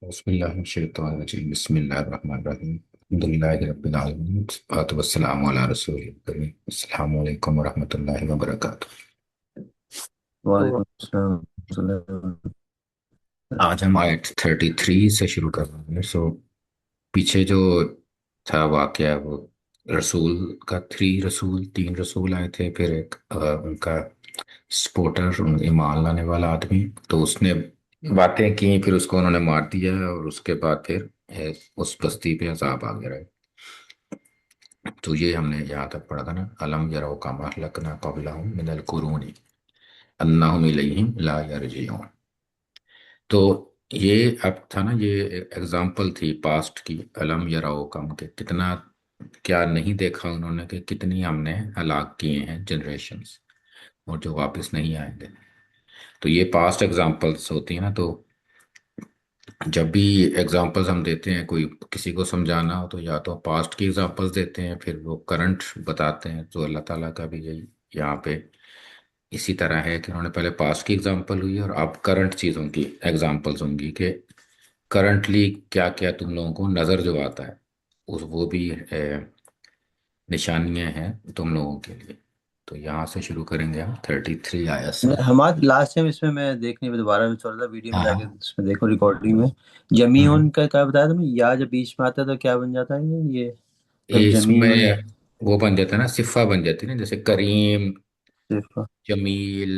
بسم اللہ من الشیطان الرجیم بسم اللہ الرحمن الرحیم الحمد للہ رب العالمین والصلاۃ والسلام علی رسول الکریم السلام علیکم ورحمۃ اللہ وبرکاتہ۔ وعلیکم السلام ورحمۃ اللہ وبرکاتہ۔ آج ہم آیت 33 سے شروع کر رہے ہیں۔ پیچھے جو تھا واقعہ وہ رسول کا، تین رسول آئے تھے، پھر ایک ان کا سپورٹر، ایمان لانے والا آدمی، تو اس نے باتیں کی، پھر اس کو انہوں نے مار دیا، اور اس کے بعد پھر اس بستی پہ عذاب آ گیا۔ تو یہ ہم نے یہاں تک پڑھا تھا نا، الم یرو کما اہلکنا قبلہم من القرون انہم الیہم لا یرجعون۔ تو یہ اب تھا نا، یہ ایگزامپل تھی پاسٹ کی، الم یرو کم کے کتنا کیا نہیں دیکھا انہوں نے، کہ کتنی ہم نے ہلاک کیے ہیں جنریشنز، اور جو واپس نہیں آئیں گے۔ تو یہ پاسٹ ایگزامپلس ہوتی ہیں نا، تو جب بھی ایگزامپلس ہم دیتے ہیں، کوئی کسی کو سمجھانا ہو، تو یا تو پاسٹ کی ایگزامپلس دیتے ہیں، پھر وہ کرنٹ بتاتے ہیں۔ تو اللہ تعالیٰ کا بھی یہی یہاں پہ اسی طرح ہے کہ انہوں نے پہلے پاسٹ کی ایگزامپل ہوئی، اور اب کرنٹ چیزوں کی ایگزامپلس ہوں گی، کہ کرنٹلی کیا کیا تم لوگوں کو نظر جو آتا ہے، وہ بھی نشانیاں ہیں تم لوگوں کے لیے۔ تو یہاں سے شروع کریں گے ہم 33 آیت سے۔ ہمارا لاسٹ ٹائم اس میں دیکھنے میں دوبارہ میں چل رہا ویڈیو میں ہاں جا کے اس میں دیکھو ریکارڈنگ میں جمیعن کا کیا بتایا تھا میں، یا جب بیچ میں آتا ہے تو کیا بن جاتا ہے یہ جب اس میں جمیعن وہ بن جاتا ہے نا، صفہ بن جاتی ہے نا، جیسے کریم، صرف جمیل،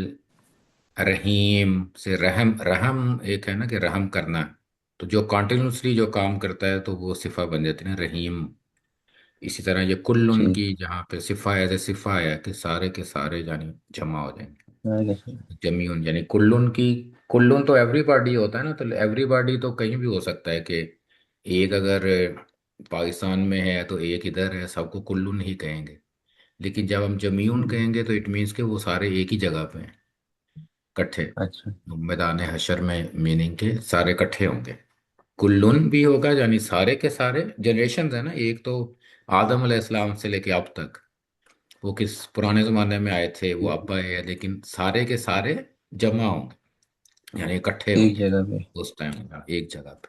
رحیم سے رحم، رحم ایک ہے نا کہ رحم کرنا، تو جو کانٹینیوسلی جو کام کرتا ہے تو وہ صفہ بن جاتی ہے نا، رحیم۔ اسی طرح یہ کل ان ٹھیک کی جہاں پہ صفہ ایسے صفہ ہے کہ سارے کے سارے یعنی جمع ہو جائیں گے۔ ہے۔ جمیون یعنی کلن کی، کلن تو ایوری باڈی ہوتا ہے نا، تو ایوری باڈی تو کہیں بھی ہو سکتا ہے، کہ ایک اگر پاکستان میں ہے تو ایک ادھر ہے، سب کو کلن ہی کہیں گے۔ لیکن جب ہم جمیون کہیں گے تو اٹ مینس کہ وہ سارے ایک ہی جگہ پہ ہیں، کٹھے، اچھا میدان حشر میں، میننگ کے سارے کٹھے ہوں گے۔ کلن بھی ہوگا یعنی سارے کے سارے جنریشنز ہیں نا، ایک تو آدم علیہ السلام سے لے کے اب تک، وہ کس پرانے زمانے میں آئے تھے وہ اب آئے ہیں، لیکن سارے کے سارے جمع ہوں گے، یعنی اکٹھے ہوں ایک گے جگہ پہ۔ اس ٹائم ایک جگہ پہ۔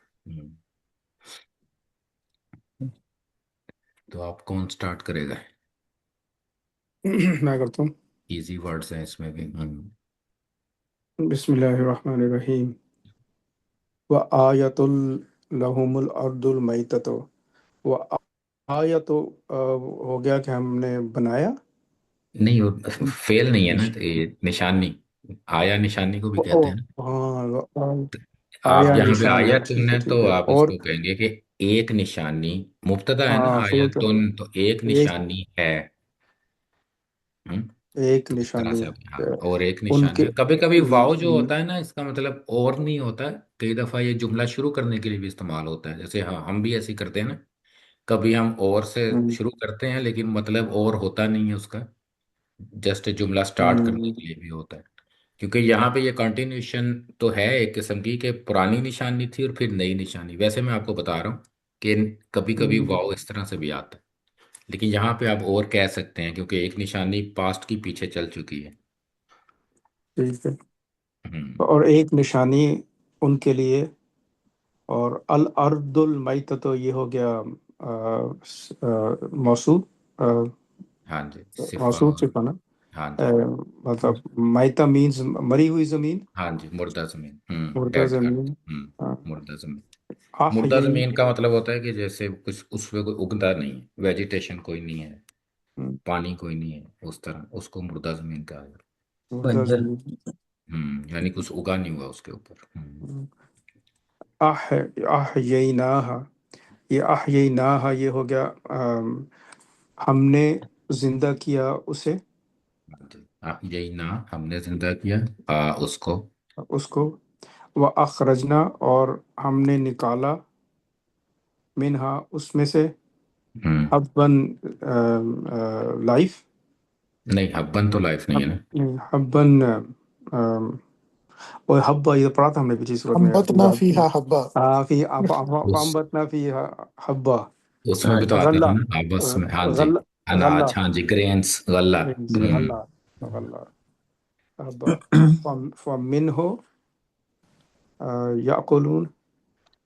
تو آپ کون سٹارٹ کرے گا؟ میں کرتا ہوں۔ ایزی ورڈز ہیں اس میں بھی۔ بسم اللہ الرحمن الرحیم۔ وآیۃ لہم الارض المیتۃ۔ وآیۃ ہو گیا کہ ہم نے بنایا۔ نہیں، وہ فیل نہیں ہے نا، تو یہ نشانی، آیا نشانی کو بھی کہتے ہیں نا۔ ہاں، آپ آیا یہاں پہ نشانی، آیتن ٹھیک ہے ہے تو ٹھیک ہے، آپ اس اور کو کہیں گے کہ ایک نشانی، مبتدا ہے نا ہاں شروع کیا، آیتن، تو ایک ایک نشانی ہے۔ ہم؟ ایک تو اس طرح نشانی سے ہاں، اور ایک ان نشانی کے ہے۔ کبھی کبھی واؤ جو ہوتا ہے نا، اس کا مطلب اور نہیں ہوتا ہے، کئی دفعہ یہ جملہ شروع کرنے کے لیے بھی استعمال ہوتا ہے، جیسے ہاں ہم بھی ایسے ہی کرتے ہیں نا، کبھی ہم اور سے شروع کرتے ہیں لیکن مطلب اور ہوتا نہیں ہے اس کا، جسٹ جملہ سٹارٹ کرنے کے لیے بھی ہوتا ہے۔ کیونکہ یہاں پہ یہ کنٹینیوشن تو ہے ایک قسم کی، کہ پرانی نشانی تھی اور پھر نئی نشانی۔ ویسے میں آپ کو بتا رہا ہوں کہ کبھی کبھی واؤ اس طرح سے بھی آتا ہے، لیکن یہاں پہ آپ اور کہہ سکتے ہیں کیونکہ ایک نشانی پاسٹ کی پیچھے چل چکی ہے۔ ٹھیک ہے، ہم، اور ایک نشانی ان کے لیے، اور الارض المیتۃ یہ ہو گیا موصول، ہاں جی، صفا موصول اور صفہ نا، ہاں جی، مطلب میتہ مینز مری ہوئی زمین، ہاں جی، مردہ زمین، مردہ ڈیڈ ارتھ، زمین۔ مردہ زمین۔ مردہ احیین، زمین کا مطلب ہوتا ہے کہ جیسے کچھ اس پہ کوئی اگتا نہیں ہے، ویجیٹیشن کوئی نہیں ہے، پانی کوئی نہیں ہے، اس طرح اس کو مردہ زمین کہا جاتا مردہ بنجر۔ زمین۔ ہے۔ یعنی کچھ اگا نہیں ہوا اس کے اوپر۔ احییناہا، یہ احییناہا یہ ہو گیا ہم نے زندہ کیا اسے، ہاں جی، یہی نا ہم نے زندہ کیا اس کو۔ اس کو، وَأَخْرَجْنَا اور ہم نے نکالا، منہا اس میں سے، ہم، حباً لائف، نہیں، حبن تو لائف نہیں ہے نا۔ حباً اور حبا یہ پڑھا تھا ہم نے پچھلی صورت میں، أنبتنا فيها حبا. فی اس فَأَنبَتْنَا فِيهَا حبا، اس میں بھی تو آتا غلہ، تھا نا آپس میں، ہاں جی، غلہ، غلہ، اناج، ہاں جی، گرینس، غلہ۔ غلہ، غلہ، حبا، فَمِنْهُ یأکلون،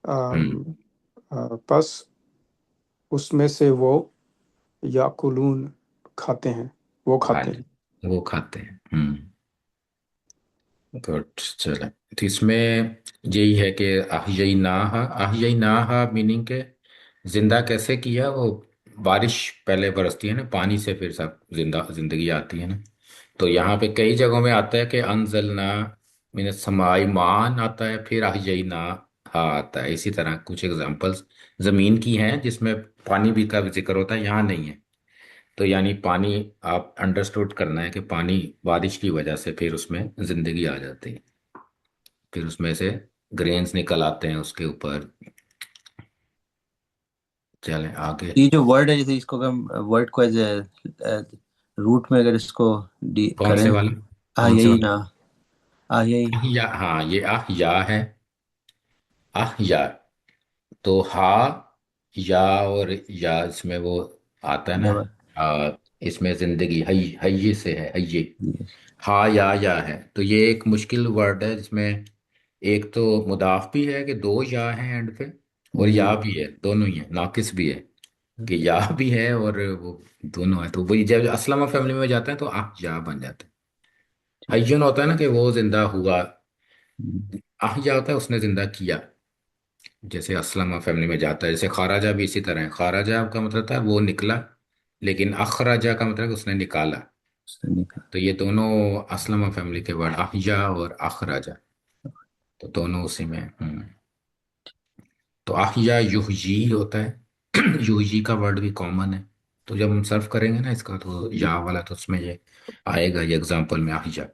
हम्म। बस उसमें से वो याकुलून खाते हैं, वो हाँ खाते जी, हैं। वो खाते हैं। गुड। चलो, तो इसमें यही है कि अहयई नाहा मीनिंग के जिंदा कैसे किया वो। बारिश पहले बरसती है ना पानी से, फिर सब जिंदगी आती है ना। तो यहाँ पे कई जगहों में आता है कि अनजलना मीन समाई मान आता है, फिर अहयई ना हा आता है। इसी तरह कुछ एग्जांपल्स जमीन की हैं जिसमें पानी भी का भी जिक्र होता है, यहाँ नहीं है। तो यानी पानी, आप अंडरस्टूड करना है कि पानी बारिश की वजह से फिर उसमें जिंदगी आ जाती है, फिर उसमें से ग्रेन्स निकल आते हैं उसके ऊपर। चलें आगे। ये जो वर्ड है, जैसे इसको अगर हम वर्ड को एज रूट में अगर इसको डी कौन से करें, वाला? हाँ कौन से यही वाला? ना, हाँ यही या, हाँ ये या है। या, तो हा या, और या इसमें वो आता है ना। डबल। इसमें जिंदगी हई हई से है, हई। हा या है, तो ये एक मुश्किल वर्ड है जिसमें एक तो मुदाफ भी है कि दो या हैं एंड पे, और जी। या भी है, दोनों ही है, नाकिस भी है कि या भी है और वो दोनों है। तो वही जब असलमा फैमिली में जाते हैं तो या बन जाते हैं। हय्युन होता है ना कि वो जिंदा हुआ, या होता है उसने जिंदा किया। जैसे असलमा फैमिली में जाता है, जैसे खाराजा भी इसी तरह है। खाराजा का मतलब था वो निकला, लेकिन अखराजा का मतलब है उसने निकाला। तो ये दोनों असलमा फैमिली के वर्ड, अहया और अखराजा, तो दोनों उसी में हैं। तो अहया युहयी होता है। युहयी का वर्ड भी कॉमन है। तो जब हम सर्व करेंगे ना इसका, तो या वाला, तो उसमें ये आएगा, ये एग्जांपल में अहया।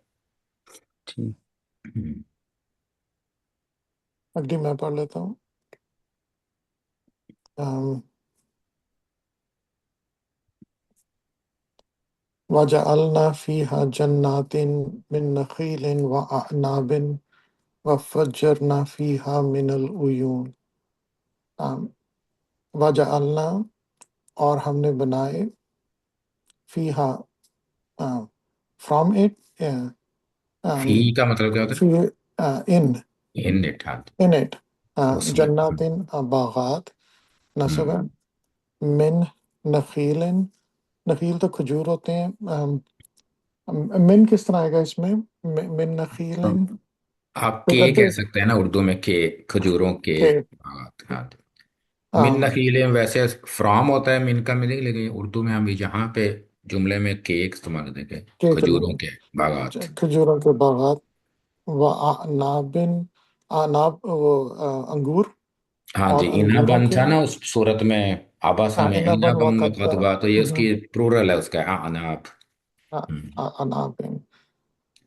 ठीक। हम्म। अगली मैं पढ़ लेता हूँ। वजअलना फीहा जन्नातिन मिन नखीलिन व अनाबिन वफज्जरना फीहा मिनल उयून। वजअलना, और हमने बनाए, फीहा, फ्रॉम इट, फी का मतलब क्या होता फी, इन है? इन इट, हाँ, इन इट, उसमें। जन्नातिन, बागात, नसब हम्म। है, मिन नखीलिन, नखील तो खजूर होते हैं। मिन किस तरह आएगा इसमें? मिन फ्रॉम। नखीलिन आप तो के कहते कह सकते हैं ना उर्दू में, के, खजूरों के। के, हाँ हाँ। मिन हाँ, नखीले वैसे फ्रॉम होता है मिन का मीनिंग, लेकिन उर्दू में हम यहाँ पे जुमले में के इस्तेमाल देंगे। के खजूरों के बागात। खजूरों के बागात, व अनाबिन, अनाब वो अंगूर, हाँ जी, और अंगूरों इनाबन के, था ना उस सूरत में, आबासा में इनबन इनाबम में वक़द, कदबा, तो ये उसकी प्लूरल है उसका, अनाब। हम्म। अनाबिन,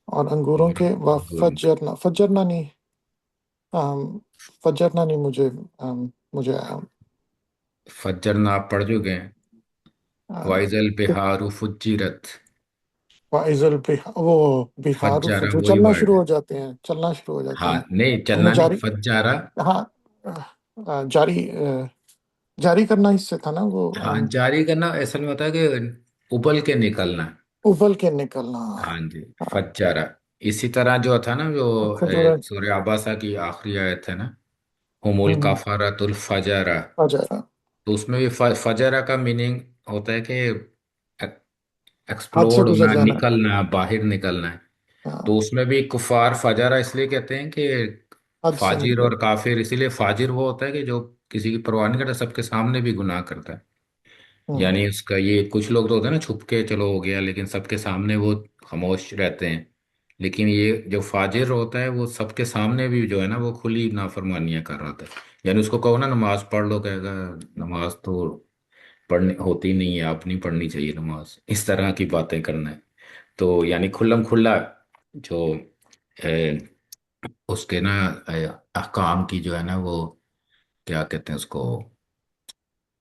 और अंगूरों के, व अंगूरों के। फजरना, फजरना नहीं, अम, फजरना नहीं, मुझे फज्जर ना आप पढ़ चुके हैं। अम, वाइजल बिहारू फुज्जिरत। वाइजल वो बिहार फज्जारा फजूर वही चलना वर्ड शुरू है। हो जाते हैं, चलना शुरू हो जाते हाँ हैं। नहीं, हमने चलना नहीं, जारी, फज्जारा। हाँ, जारी, जारी करना इससे था ना वो, हाँ, जारी करना ऐसा नहीं होता है कि उबल के निकलना। उबल के निकलना। हाँ जी, हाँ, फज्जारा। इसी तरह जो था ना, जो खजूर, सूर्य आबासा की आखिरी आयत है ना, हुमुल कफारतुल फजारा। फजरा, तो उसमें भी फजरा का मीनिंग होता है कि हाथ से एक्सप्लोड गुजर होना, जाना है। निकलना, बाहर निकलना है। तो हाँ, उसमें भी कुफार फजारा इसलिए कहते हैं कि हद से फाजिर निकल। और काफिर, इसीलिए फाजिर वो होता है कि जो किसी की परवाह नहीं करता, सबके सामने भी गुनाह करता है। हम्म, यानी उसका ये, कुछ लोग तो होते हैं ना छुप के चलो हो गया, लेकिन सबके सामने वो खामोश रहते हैं। लेकिन ये जो फाजिर होता है वो सबके सामने भी जो है ना, वो खुली नाफरमानियां कर रहा था। यानी उसको कहो ना नमाज पढ़ लो, कहेगा नमाज तो पढ़नी होती नहीं है, आप नहीं पढ़नी चाहिए नमाज, इस तरह की बातें करना है। तो यानी खुल्लम खुल्ला जो उसके ना अहकाम की जो है ना वो, क्या कहते हैं उसको,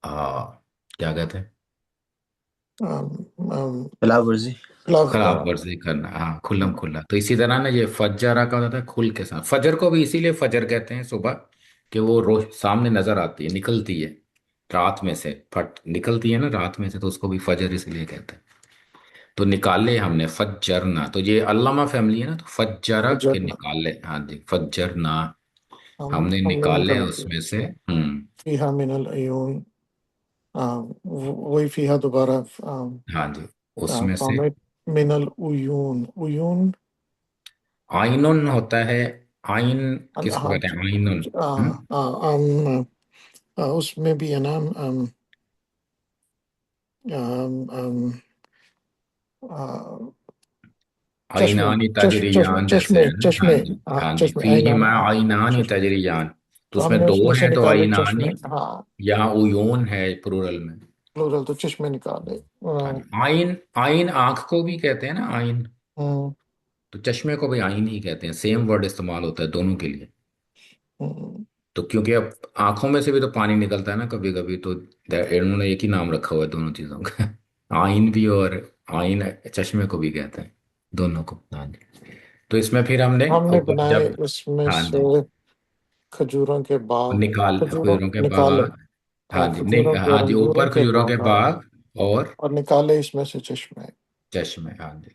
क्या कहते हैं, अम, अम, खिलाफ वर्जी। खिलाफ, खिलाफ वर्जी करना, हाँ, खुल्लम खुल्ला। तो इसी तरह ना ये फज्जरा का होता है खुल के साथ। फजर को भी इसीलिए फजर कहते हैं सुबह, कि वो रोज सामने नजर आती है, निकलती है रात में से, फट निकलती है ना रात में से, तो उसको भी फजर इसलिए कहते हैं। तो निकाले हमने फज्जरना, तो ये अल्लामा फैमिली है ना, तो फज्जरा के फजरना। निकाले, हाँ जी, फज्जरना। हमने हमने निकाले निकाल दिया। उसमें से। फीहा मिनल अयून, वही फीहा दोबारा हाँ जी, उसमें से फॉर्मेट मिनल उयून, उयून आइनुन होता है। आइन किसको हाँ कहते हैं? आइनुन। उसमें भी है ना, आ, चश्मे, आइनानी चश्मे तजरियान जैसे चश्मे है ना। हाँ चश्मे, जी। हाँ हाँ जी, चश्मे ऐनान, फीहिमा हाँ आइनानी चश्मे। तजरियान। तो तो उसमें हमने दो उसमें से हैं तो निकाले चश्मे, आइनानी, हाँ यहाँ उयून है प्लूरल में। प्लूरल तो चश्मे निकाले। हाँ जी, आइन, आइन आंख को भी कहते हैं ना, आइन। हम्म, तो चश्मे को भी आइन ही कहते हैं, सेम वर्ड इस्तेमाल होता है दोनों के लिए। हम्म, तो क्योंकि अब आंखों में से भी तो पानी निकलता है ना कभी कभी, तो इन्होंने एक ही नाम रखा हुआ है दोनों चीजों का। आइन भी और आइन, चश्मे को भी कहते हैं, दोनों को। हाँ जी। तो इसमें फिर हमने हमने ऊपर बनाए जब, इसमें हाँ से जी, खजूरों के बाग, निकाल खजूरों खजूरों के निकाले, बाद। हाँ जी, नहीं, खजूरों के और हाँ जी, अंगूरों ऊपर के खजूरों के बागात, बाग और और निकाले इसमें से चश्मे, चश्मे। हाँ जी,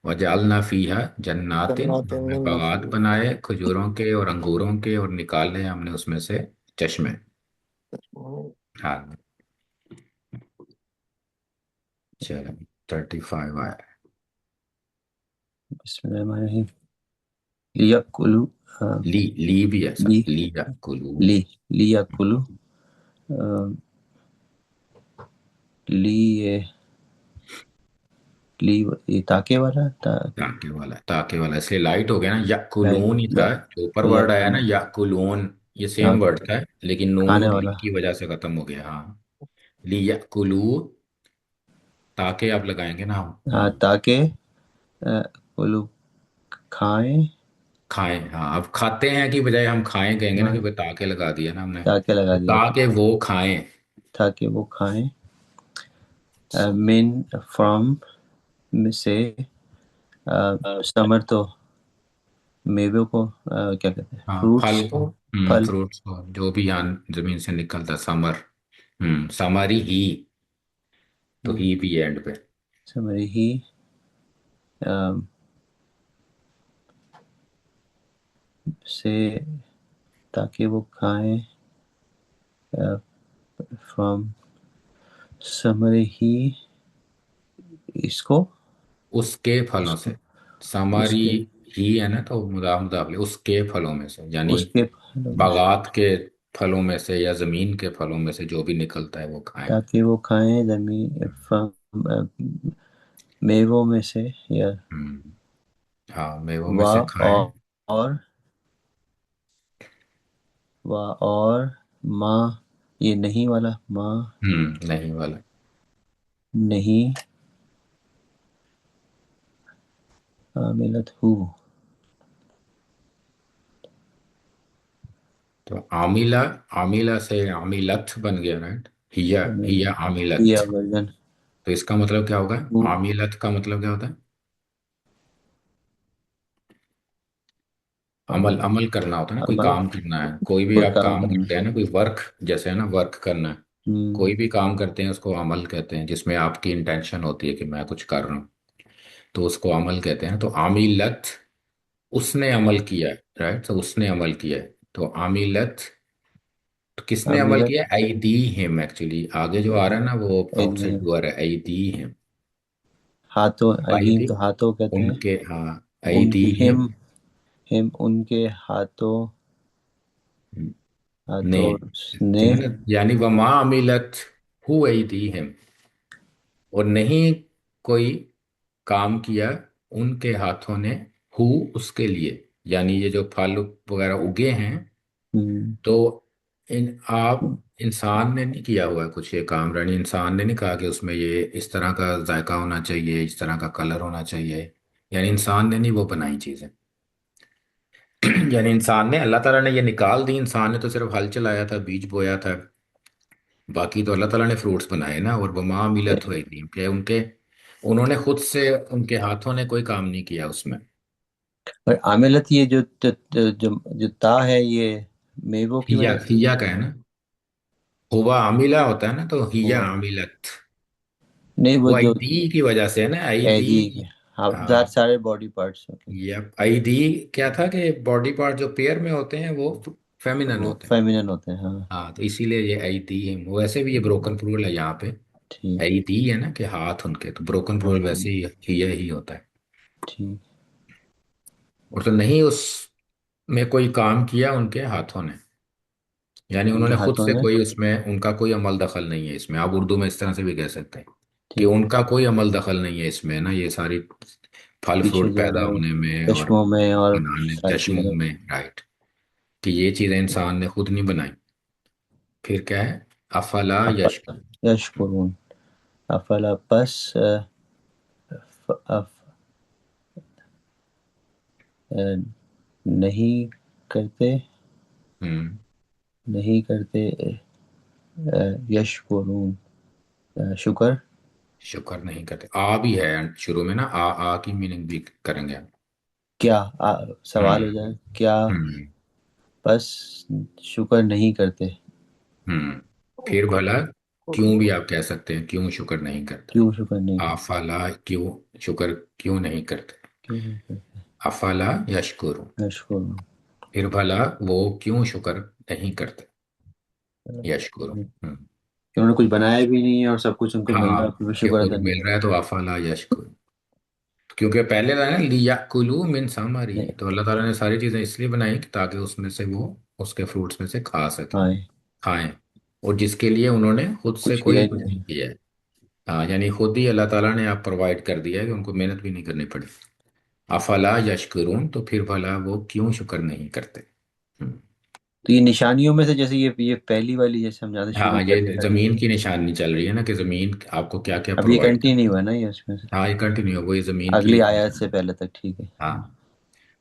वजअलना फीहा जन्नातिन, जन्नातिन हमने मिन बागात नखील। बनाए खजूरों के और अंगूरों के, और निकाले हमने उसमें से चश्मे। हाँ, चलो 35 आया। बिस्मिल्लाहिर्रहमानिर्रहीम। लियकुलु, हाँ, ली भी है सर, ली ली या कुलू। ली लियकुलु, ली ये ली, ये ताके वाला ताके वाला इसलिए लाइट हो गया ना, या लाइट, कुलून ही था। जो ऊपर वर्ड आया ना लियकुलु, या कुलून, ये हाँ, सेम वर्ड था, लेकिन खाने नून ली वाला, की वजह से खत्म हो गया। हाँ, ली या कुलू, ताके आप लगाएंगे ना हम। हाँ, ताके कुलु, खाएं, खाएं, हाँ, अब खाते हैं की बजाय हम खाएं कहेंगे ना, हाँ, क्योंकि ताके लगा दिया ना हमने। ताके लगा तो दिया ताके वो खाएं। ताकि वो खाएं। मिन, फ्रॉम, में से, समर तो मेवे को, क्या कहते हैं, हाँ, फल फ्रूट्स, को। फल, फ्रूट्स को, जो भी यहाँ जमीन से निकलता, समर। समरी ही, तो ही भी एंड पे। समर ही, से, ताकि वो खाएं, फ्रॉम समर ही, इसको, उसके फलों उसको, से। समरी उसके, ही है ना, तो मुदाफले उसके फलों में से, यानी उसके फलों में से, बागात के फलों में से या जमीन के फलों में से जो भी निकलता है वो खाएं। ताकि वो खाएं जमीन, फ्रॉम, मेवों में से, या हम्म, हाँ, मेवों में से वाह, खाएं। और वाह, और माँ, ये नहीं वाला, माँ नहीं वाला। नहीं, मिलत हूँ, तो आमिला, आमिला से आमिलत बन गया, राइट। हिया, हिया या आमिलत। वर्जन तो इसका मतलब क्या होगा? हूँ, आमिलत का मतलब क्या होता है? अमल, अमल, अमल करना होता है ना, कोई अमल, काम करना है, कोई भी कोई आप काम काम करना। करते हैं ना, कोई वर्क जैसे है ना, वर्क करना है। हम्म, कोई भी काम करते हैं उसको अमल कहते हैं, जिसमें आपकी इंटेंशन होती है कि मैं कुछ कर रहा हूँ, तो उसको अमल कहते हैं। तो आमिलत, उसने अमल किया है, राइट। तो उसने अमल किया है, तो आमिलत, तो किसने अमल अमिलत, किया? ऐदी हिम, एक्चुअली आगे जो आ रहा है ना वो आउटसाइड हुआ है, ऐदी हिम। हाथों, अदीम ऐदी, तो हाथों कहते हैं, उनके, हाँ, ऐदी उनके हिम हिम उनके हाथों, ने, हाथों ने, ठीक है ना, यानी वमा अमिलत हु ऐदी हिम, और नहीं कोई काम किया उनके हाथों ने, हु, उसके लिए, यानी ये जो फल वगैरह उगे हैं, हम्म, तो इन आप, इंसान ने नहीं किया हुआ है कुछ ये काम, यानी इंसान ने नहीं कहा कि उसमें ये इस तरह का जायका होना चाहिए, इस तरह का कलर होना चाहिए, यानी इंसान ने नहीं वो बनाई चीजें। यानी इंसान ने, अल्लाह ताला ने ये निकाल दी, इंसान ने तो सिर्फ हल चलाया था, बीज बोया था, बाकी तो अल्लाह ताला ने फ्रूट्स बनाए ना। और वमा मिलत हुई थी कि उनके, उन्होंने खुद से, उनके हाथों ने कोई काम नहीं किया उसमें। और अमिलत, ये जो ता है, ये मेवों की हिया, वजह से हिया का है ना, हुआ अमिला होता है ना, तो हिया हुआ, अमिलत, नहीं वो वो जो ईदी की वजह से है ना, ईदी। कैदी के, हाँ, हाँ, सारे बॉडी पार्ट्स, ओके। ये ईदी क्या था कि बॉडी पार्ट जो पेयर में होते हैं वो फेमिनन वो होते हैं। फेमिनिन होते हैं, हाँ। हाँ, तो इसीलिए ये ऐदीहिम, वैसे भी ये ब्रोकन प्लूरल है यहाँ पे। ठीक। ऐदी है ना कि हाथ उनके, तो ब्रोकन प्लूरल वैसे ही हिया ही होता है। ठीक। और तो नहीं उसमें कोई काम किया उनके हाथों ने, यानी उनके उन्होंने खुद हाथों से ने। कोई, उसमें उनका कोई अमल दखल नहीं है इसमें। आप उर्दू में इस तरह से भी कह सकते हैं कि ठीक। उनका कोई अमल दखल नहीं है इसमें ना, ये सारी फल पीछे फ्रूट जो पैदा है होने में और चश्मों में और बनाने सारी चश्मों चीज़ों में, राइट, कि ये चीज़ें इंसान ने खुद नहीं बनाई। फिर क्या है, अफला में। यशकुर। यशकुरून। अफला पस फ- अफ, अ, नहीं करते, हम्म। नहीं करते, यशकुरून, शुक्र। शुक्र नहीं करते, आ भी है शुरू में ना, आ की मीनिंग भी करेंगे हम। क्या सवाल हो हम्म। जाए, क्या हम्म। बस शुक्र नहीं करते। हम्म। फिर भला क्यों भी आप कह सकते हैं, क्यों शुक्र नहीं करते। क्यों शुक्र नहीं करते। आफला, क्यों शुक्र क्यों नहीं करते। क्यों नहीं करते। अफला यशकुर, यशकुरून। फिर भला वो क्यों शुक्र नहीं करते। यशकुर। हम्म। कि उन्होंने कुछ बनाया भी नहीं है और सब कुछ उनको मिल रहा है, हाँ, फिर भी कि शुक्र खुद अदा नहीं मिल रहा करते। है तो अफला यशकुर। क्योंकि पहले था ना लिया कुलू मिन सामरी, नहीं। तो अल्लाह ताला ने सारी चीजें इसलिए बनाई कि ताकि उसमें से वो, उसके फ्रूट्स में से खा सके, हाँ, खाएं। और जिसके लिए उन्होंने खुद से कुछ किया कोई ही कुछ नहीं नहीं। किया है। हाँ, यानी खुद ही अल्लाह ताला ने आप प्रोवाइड कर दिया है कि उनको मेहनत भी नहीं करनी पड़ी। अफला यशकुरून, तो फिर भला वो क्यों शुक्र नहीं करते। हम्म। तो ये निशानियों में से, जैसे ये पहली वाली जैसे हम ज्यादा शुरू हाँ, करते ये हैं अभी। जमीन की निशानी चल रही है ना, कि जमीन आपको क्या क्या अब ये प्रोवाइड कर। कंटिन्यू है ना ये उसमें से, हाँ, ये कंटिन्यू है, वो ये जमीन की अगली आयत से निशानी। पहले तक, ठीक है। हाँ,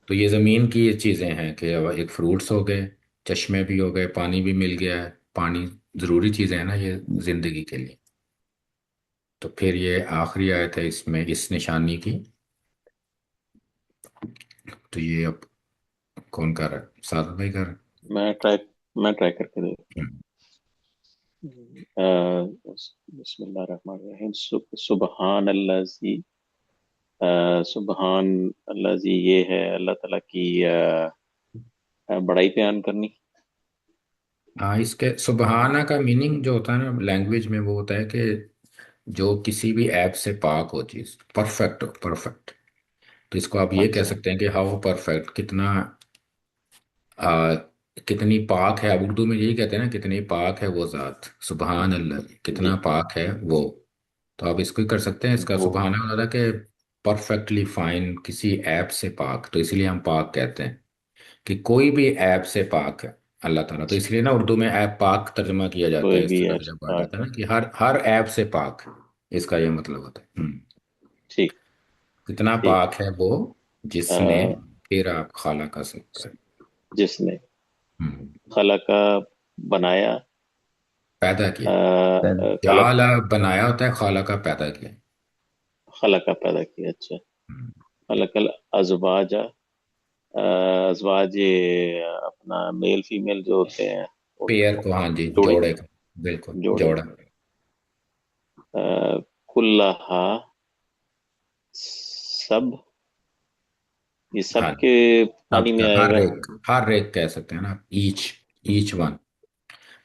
तो ये ज़मीन की ये चीज़ें हैं कि अब एक फ्रूट्स हो गए, चश्मे भी हो गए, पानी भी मिल गया है। पानी ज़रूरी चीज़ें हैं ना ये ज़िंदगी के लिए। तो फिर ये आखिरी आयत है इसमें इस निशानी की। तो ये अब कौन कर रहा है, सादत भाई कर रहा है? मैं ट्राई मैं ट्राई करके देखता हम्म। हूँ। बिस्मिल्लाहिर्रहमानिर्रहीम। सुबहान अल्लाजी, सुबहान अल्लाजी, ये है अल्लाह ताला की बड़ाई बयान करनी। हाँ, इसके सुबहाना का मीनिंग जो होता है ना लैंग्वेज में, वो होता है कि जो किसी भी ऐप से पाक हो चीज़, परफेक्ट हो, परफेक्ट। तो इसको आप ये कह अच्छा सकते हैं कि हाउ परफेक्ट, कितना आ, कितनी पाक है। अब उर्दू में यही कहते हैं ना, कितनी पाक है वो ज़ात, सुबहान अल्लाह, जी। कितना पाक है वो। तो आप इसको ही कर सकते हैं, इसका वो सुबहाना होता है कि परफेक्टली फाइन, किसी ऐप से पाक, तो इसलिए हम पाक कहते हैं कि कोई भी ऐप से पाक है अल्लाह ताला। तो इसलिए ना उर्दू में ऐप पाक तर्जमा किया जाता कोई है इस भी तरह है का जब वर्ड पाक आता है है। ना, कि हर हर ऐप से पाक, इसका ये मतलब होता है। ठीक। कितना ठीक। पाक है वो जिसने, अ, फिर आप खाला का सकते हैं। जिसने हम्म। खला का बनाया, पैदा किया। पहले। खलक, जाला बनाया होता है, खाला का पैदा किया। खला का पैदा किया। अच्छा। हम्म। खलकल अजवाजा, अजवाज ये अपना मेल फीमेल जो होते हैं पेयर उनको, को, हाँ जी, जोड़ी, जोड़े को, बिल्कुल जोड़े जोड़ा। को। कुल्लाहा, सब, ये सब हाँ, के पानी में सबका, हर आएगा। एक, हर एक कह सकते हैं ना, ईच, ईच वन।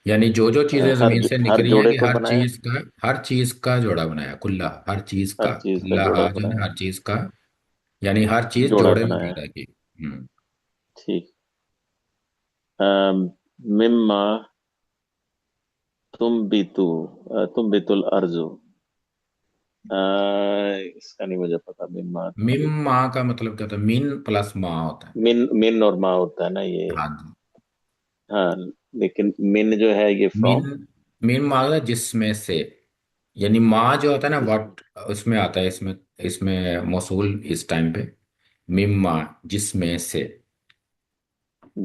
यानी जो जो चीजें जमीन से हर निकली हैं, जोड़े कि को बनाया, हर चीज का जोड़ा बनाया, कुल्ला, हर चीज का, हर चीज का कुल्ला जोड़ा हा जो है बनाया, हर चीज का, यानी हर चीज जोड़ा जोड़े में बनाया। पैदा की। हम्म। ठीक। मिम्मा तुम बितुल अर्जु, इसका नहीं मुझे पता। मिम्मा तुम मिम माँ का मतलब क्या होता है, मीन प्लस माँ होता है। मिन मिन और मा होता है ना ये। हाँ जी। हाँ, लेकिन मिन जो है ये मीन, फ्रॉम। मीन माँ होता है जिसमें से, यानी माँ जो होता है ना, जिसमें, व्हाट, उसमें आता है, इसमें इसमें मौसूल इस टाइम पे, मिम माँ जिसमें से,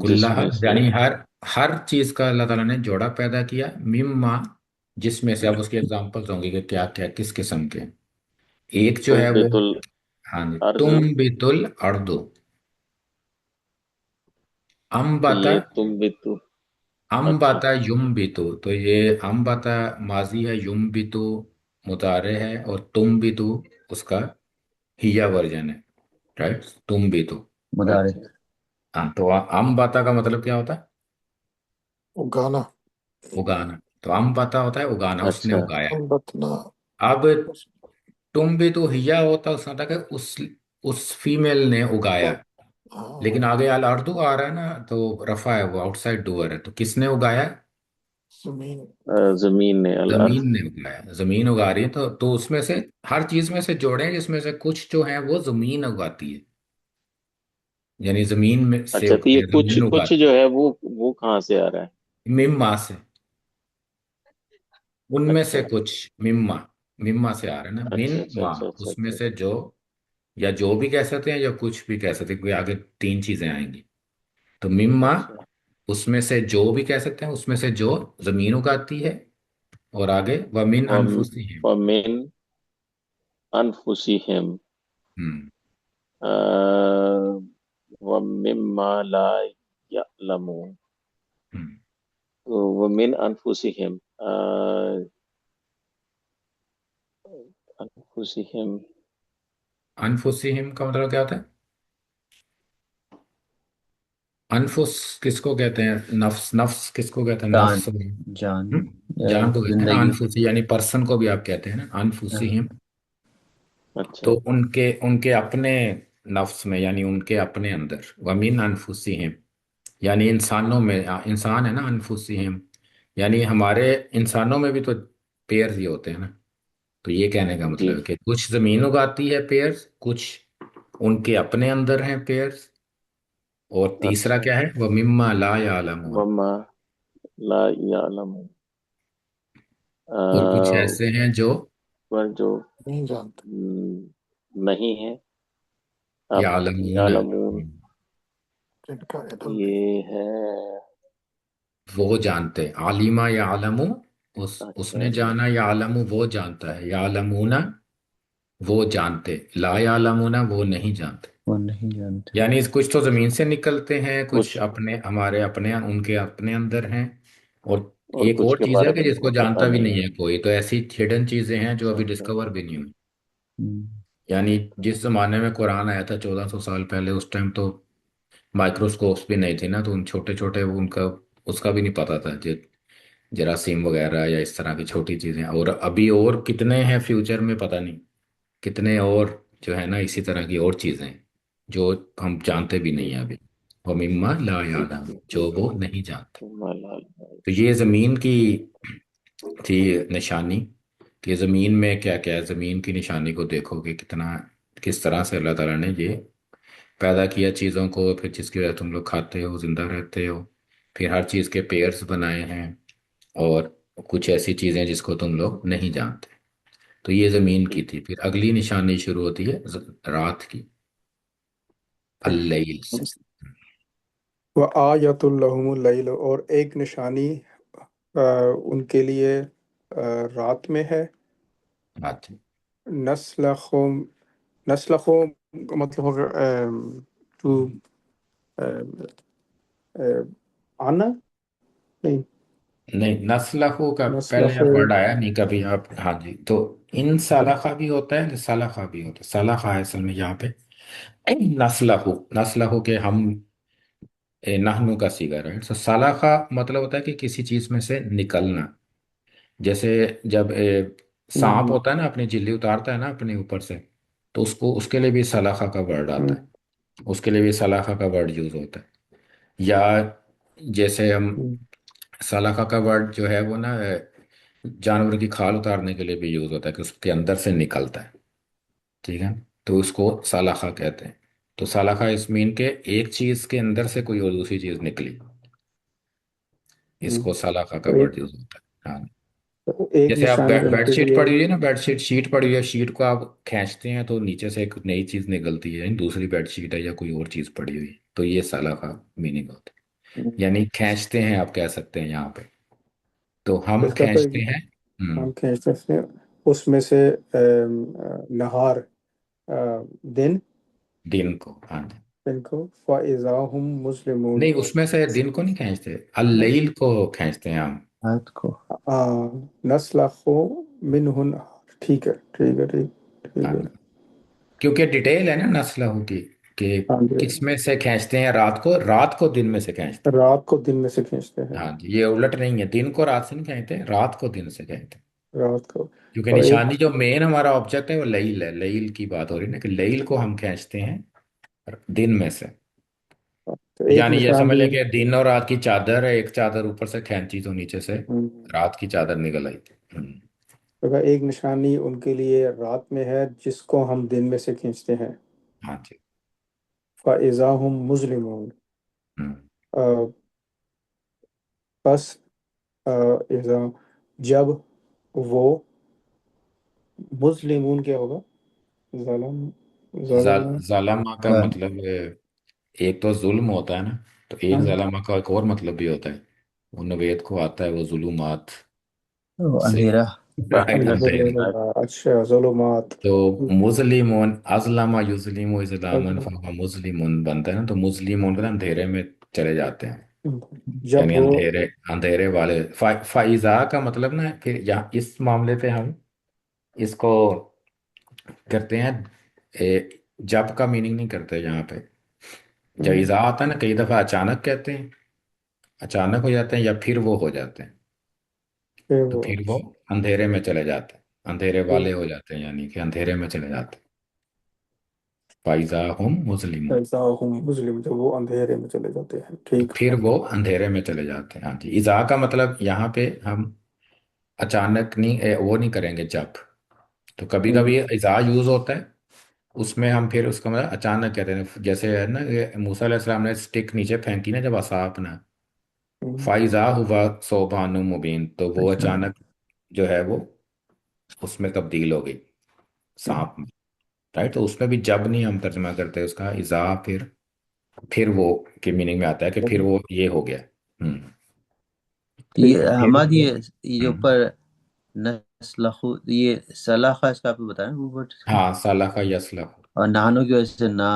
कुल्लाह, जिसमें से। यानी हर हर चीज का अल्लाह ताला ने जोड़ा पैदा किया, मिम्मा जिसमें से। अब उसके एग्जांपल्स होंगे कि क्या क्या किस किस्म के। एक जो तुम है वो, बितुल हाँ जी, अर्जु, तुम बितुल अर्दो, तो अम्बता, ये तुम बितु। अच्छा। अम्बता युम बितु, तो ये अम्बता माजी है, युम बितु मुतारे है, और तुम बितु उसका हिया वर्जन है, राइट, तुम बितु। मुदारे। अच्छा। हाँ, तो अम्बता का मतलब क्या होता है। उगाना, उगाना। तो अम पता होता है उगाना, उसने अच्छा उगाया। बतना, अब तुम भी तो हिया होता, उसने होता कि उस फीमेल ने उगाया। लेकिन हाँ, आगे अल अर्दू आ रहा है ना, तो रफा है, वो आउटसाइड डूअर है, तो किसने उगाया? जमीन, जमीन ने अल अर्थ। जमीन ने उगाया, जमीन उगा रही है। तो उसमें से हर चीज में से जोड़े, जिसमें से कुछ जो है वो जमीन उगाती है, यानी जमीन में से अच्छा तो ये उगते हैं, कुछ जमीन कुछ उगाती जो है वो कहाँ से आ रहा है? है। मिम्मा से, उनमें से अच्छा कुछ। मिम्मा, मिम्मा से आ रहा है ना, अच्छा मिन अच्छा मा, अच्छा अच्छा उसमें अच्छा से जो, या जो भी कह सकते हैं या कुछ भी कह सकते हैं, क्योंकि आगे तीन चीजें आएंगी। तो मिम्मा, अच्छा। उसमें से जो भी कह सकते हैं, उसमें से जो जमीन उगाती है। और आगे वमिन वम- अनफुसिहिम। वमिन अनफुसिहिम, हम्म। वमिम्मा ला यअलमून। हम्म। तो वमिन अनफुसिहिम, अनफुसिहिम। अनफुसिहिम का मतलब क्या होता है? अनफुस किसको कहते हैं? नफ्स, नफ्स किसको कहते हैं? जान, नफ्स। जान, जान को कहते हैं ना जिंदगी। अनफुसी, यानी पर्सन को भी आप कहते हैं ना हाँ, अनफुसिहिम। तो अच्छा उनके उनके अपने नफ्स में, यानी उनके अपने अंदर, वमिन अनफुसिहिम, यानी इंसानों में, इंसान है ना अनफुसिहिम, यानी हमारे इंसानों में भी तो पेयर ही होते हैं ना। तो ये कहने का जी। मतलब है कि कुछ जमीन उगाती है पेयर्स, कुछ उनके अपने अंदर हैं पेयर्स। और तीसरा अच्छा क्या है? वह मिम्मा ला यालमून। वमा ला यअलमून, और कुछ ऐसे हैं जो पर जो नहीं जानते, नहीं है। अब यालमून। यालमून जिनका इल्म नहीं। ये है। वो जानते, आलिमा या आलमू, अच्छा उसने अच्छा। जाना, या आलमू वो जानता है, या आलमूना वो जानते, ला या आलमूना वो नहीं जानते। वो नहीं जानते। यानी कुछ तो जमीन से निकलते हैं, कुछ कुछ अपने हमारे अपने उनके अपने अंदर हैं। और और एक कुछ और के चीज है बारे कि में जिसको पता जानता भी नहीं नहीं है। है कोई, तो ऐसी हिडन चीजें हैं जो अच्छा अभी अच्छा। डिस्कवर भी नहीं हुई। हम्म, यानी जिस जमाने में कुरान आया था 1400 साल पहले, उस टाइम तो माइक्रोस्कोप्स भी नहीं थे ना, तो उन छोटे छोटे उनका उसका भी नहीं पता था, जरासीम वगैरह या इस तरह की छोटी चीजें। और अभी और कितने हैं फ्यूचर में पता नहीं, कितने और जो है ना इसी तरह की और चीजें हैं जो हम जानते भी नहीं जी हैं अभी। वो मिम्मा ला जी यालम, जी जी जो जी। वो नहीं जानते। मलाल। तो ये जमीन की थी निशानी, कि जमीन में क्या क्या है। जमीन की निशानी को देखो कि कितना, किस तरह से अल्लाह ताला ने ये पैदा किया चीज़ों को, फिर जिसकी वजह से तुम लोग खाते हो, जिंदा रहते हो। फिर हर चीज़ के पेयर्स बनाए हैं। और कुछ ऐसी चीज़ें जिसको तुम लोग नहीं जानते। तो ये ज़मीन की थी। फिर अगली निशानी शुरू होती है रात की, अल्लैल से। व आयतुल लहुमुल लैल, और एक निशानी उनके लिए रात में है। रात। नस्लखो, नस्लखो का मतलब होगा टू आना, नहीं, नहीं, नस्लहू का पहले नस्लखो। वर्ड आया नहीं कभी आप। हाँ जी, तो इन सलाखा भी होता है, सलाखा भी होता है। सलाखा है असल में यहाँ पे नस्लहू, नस्लहू के हम नहनु का सीगा, राइट। तो सलाखा मतलब होता है कि किसी चीज में से निकलना। जैसे जब सांप हम्म होता है ना, अपनी झिल्ली उतारता है ना अपने ऊपर से, तो उसको, उसके लिए भी सलाखा का वर्ड आता है। हम्म उसके लिए भी सलाखा का वर्ड यूज होता है। या जैसे हम, हम्म सलाखा का वर्ड जो है वो ना जानवर की खाल उतारने के लिए भी यूज होता है, कि उसके अंदर से निकलता है। ठीक है। तो उसको सलाखा कहते हैं। तो सलाखा इस मीन के एक चीज के अंदर से कोई और दूसरी चीज निकली, हम्म। इसको सलाखा का तो वर्ड यूज होता है। हाँ। एक जैसे आप निशानी उनके बेडशीट लिए। पड़ी हुई है ना, बेडशीट शीट पड़ी हुई है, शीट को आप खींचते हैं तो नीचे से एक नई चीज निकलती है, यानी दूसरी बेडशीट है या कोई और चीज पड़ी हुई है, तो ये सलाखा मीनिंग होता है। हम्म, यानी खींचते हैं, आप कह सकते हैं यहाँ पे। तो हम इसका तो खींचते हैं। हम खींचते हैं उसमें से नहार, दिन, दिन को, हाँ जी। दिन को फ़ाइज़ा हुम मुस्लिमून। नहीं, उसमें से दिन को नहीं खींचते, अल-लैल को खींचते हैं हम। रात को। नस्लखो मिनहुन, ठीक है ठीक है ठीक, ठीक हाँ, है। क्योंकि डिटेल है ना नस्लहू की। کہ ہاں جی کس میں سے کھینچتے ہیں؟ رات کو دن میں سے کھینچتے رات کو دن میں سے کھینچتے ہیں۔ ہیں ہاں جی، یہ الٹ نہیں ہے، دن کو رات سے نہیں کھینچتے، رات کو دن سے کھینچتے ہیں، رات کو کیونکہ اور ایک نشانی جو مین ہمارا آبجیکٹ ہے وہ لیل ہے، لیل کی بات ہو رہی ہے نا، کہ لیل کو ہم کھینچتے ہیں دن میں سے۔ تو ایک یعنی یہ سمجھ نشانی لیں کہ دن اور رات کی چادر ہے، ایک چادر اوپر سے کھینچی تو نیچے سے ہم، رات کی چادر نکل آئی تھی۔ تو ایک نشانی ان کے لیے رات میں ہے جس کو ہم دن میں سے کھینچتے ہیں۔ ہاں جی۔ فَإِذَا هُمْ مُظْلِمُونَ ہوں۔ بس اذا جب وہ مظلمون کیا ہوگا؟ ظلم ظلم ظالمہ کا مطلب ایک تو ظلم ہوتا ہے نا، تو ایک ظالمہ کا ایک اور مطلب بھی ہوتا ہے، وہ نوید کو آتا ہے، وہ ظلمات سے، اندھیرا رائٹ، اندھیرے۔ اچھا ظلمات تو مظلمون، ازلم یظلم ازلاما فهو مظلمون بنتا ہے نا، تو مظلمون کا اندھیرے میں چلے جاتے ہیں، جب یعنی وہ اندھیرے والے۔ فائزہ کا مطلب نا، پھر یہاں اس معاملے پہ ہم اس کو کرتے ہیں، اے، جب کا میننگ نہیں کرتے یہاں پہ، جب اذا آتا ہے نا کئی دفعہ اچانک کہتے ہیں، اچانک ہو جاتے ہیں، یا پھر وہ ہو جاتے ہیں، پھر تو پھر وہ اندھیرے میں چلے جاتے ہیں، اندھیرے وہ والے ہو جاتے ہیں، یعنی کہ اندھیرے میں چلے جاتے ہیں۔ فائزہ ہم مسلمون، ایسا ہم مسلم جب وہ اندھیرے میں چلے جاتے ہیں، تو ٹھیک۔ پھر وہ اندھیرے میں چلے جاتے ہیں۔ ہاں جی، اذا کا مطلب یہاں پہ ہم اچانک نہیں، وہ نہیں کریں گے جب، تو کبھی کبھی اذا یوز ہوتا ہے، اس میں ہم پھر اس کا مطلب اچانک کہتے ہیں، جیسے ہے نا کہ موسیٰ علیہ السلام نے اسٹک نیچے پھینکی نا جب عصا اپنا، فائزہ ہوا صوبان مبین، تو وہ اچانک جو ہے وہ اس میں تبدیل ہو گئی سانپ میں، رائٹ، تو اس میں بھی جب نہیں ہم ترجمہ کرتے اس کا، اذا پھر وہ کے میننگ میں آتا ہے کہ پھر وہ یہ ہو گیا۔ ہوں۔ ٹھیک یہ ہے پھر حماد، وہ یہ جو اوپر نسلخو، یہ سلاخہ اس کا آپ نے بتایا وہ ورڈ، ہاں، سلخ یسلخ، اور نانو کی وجہ سے نا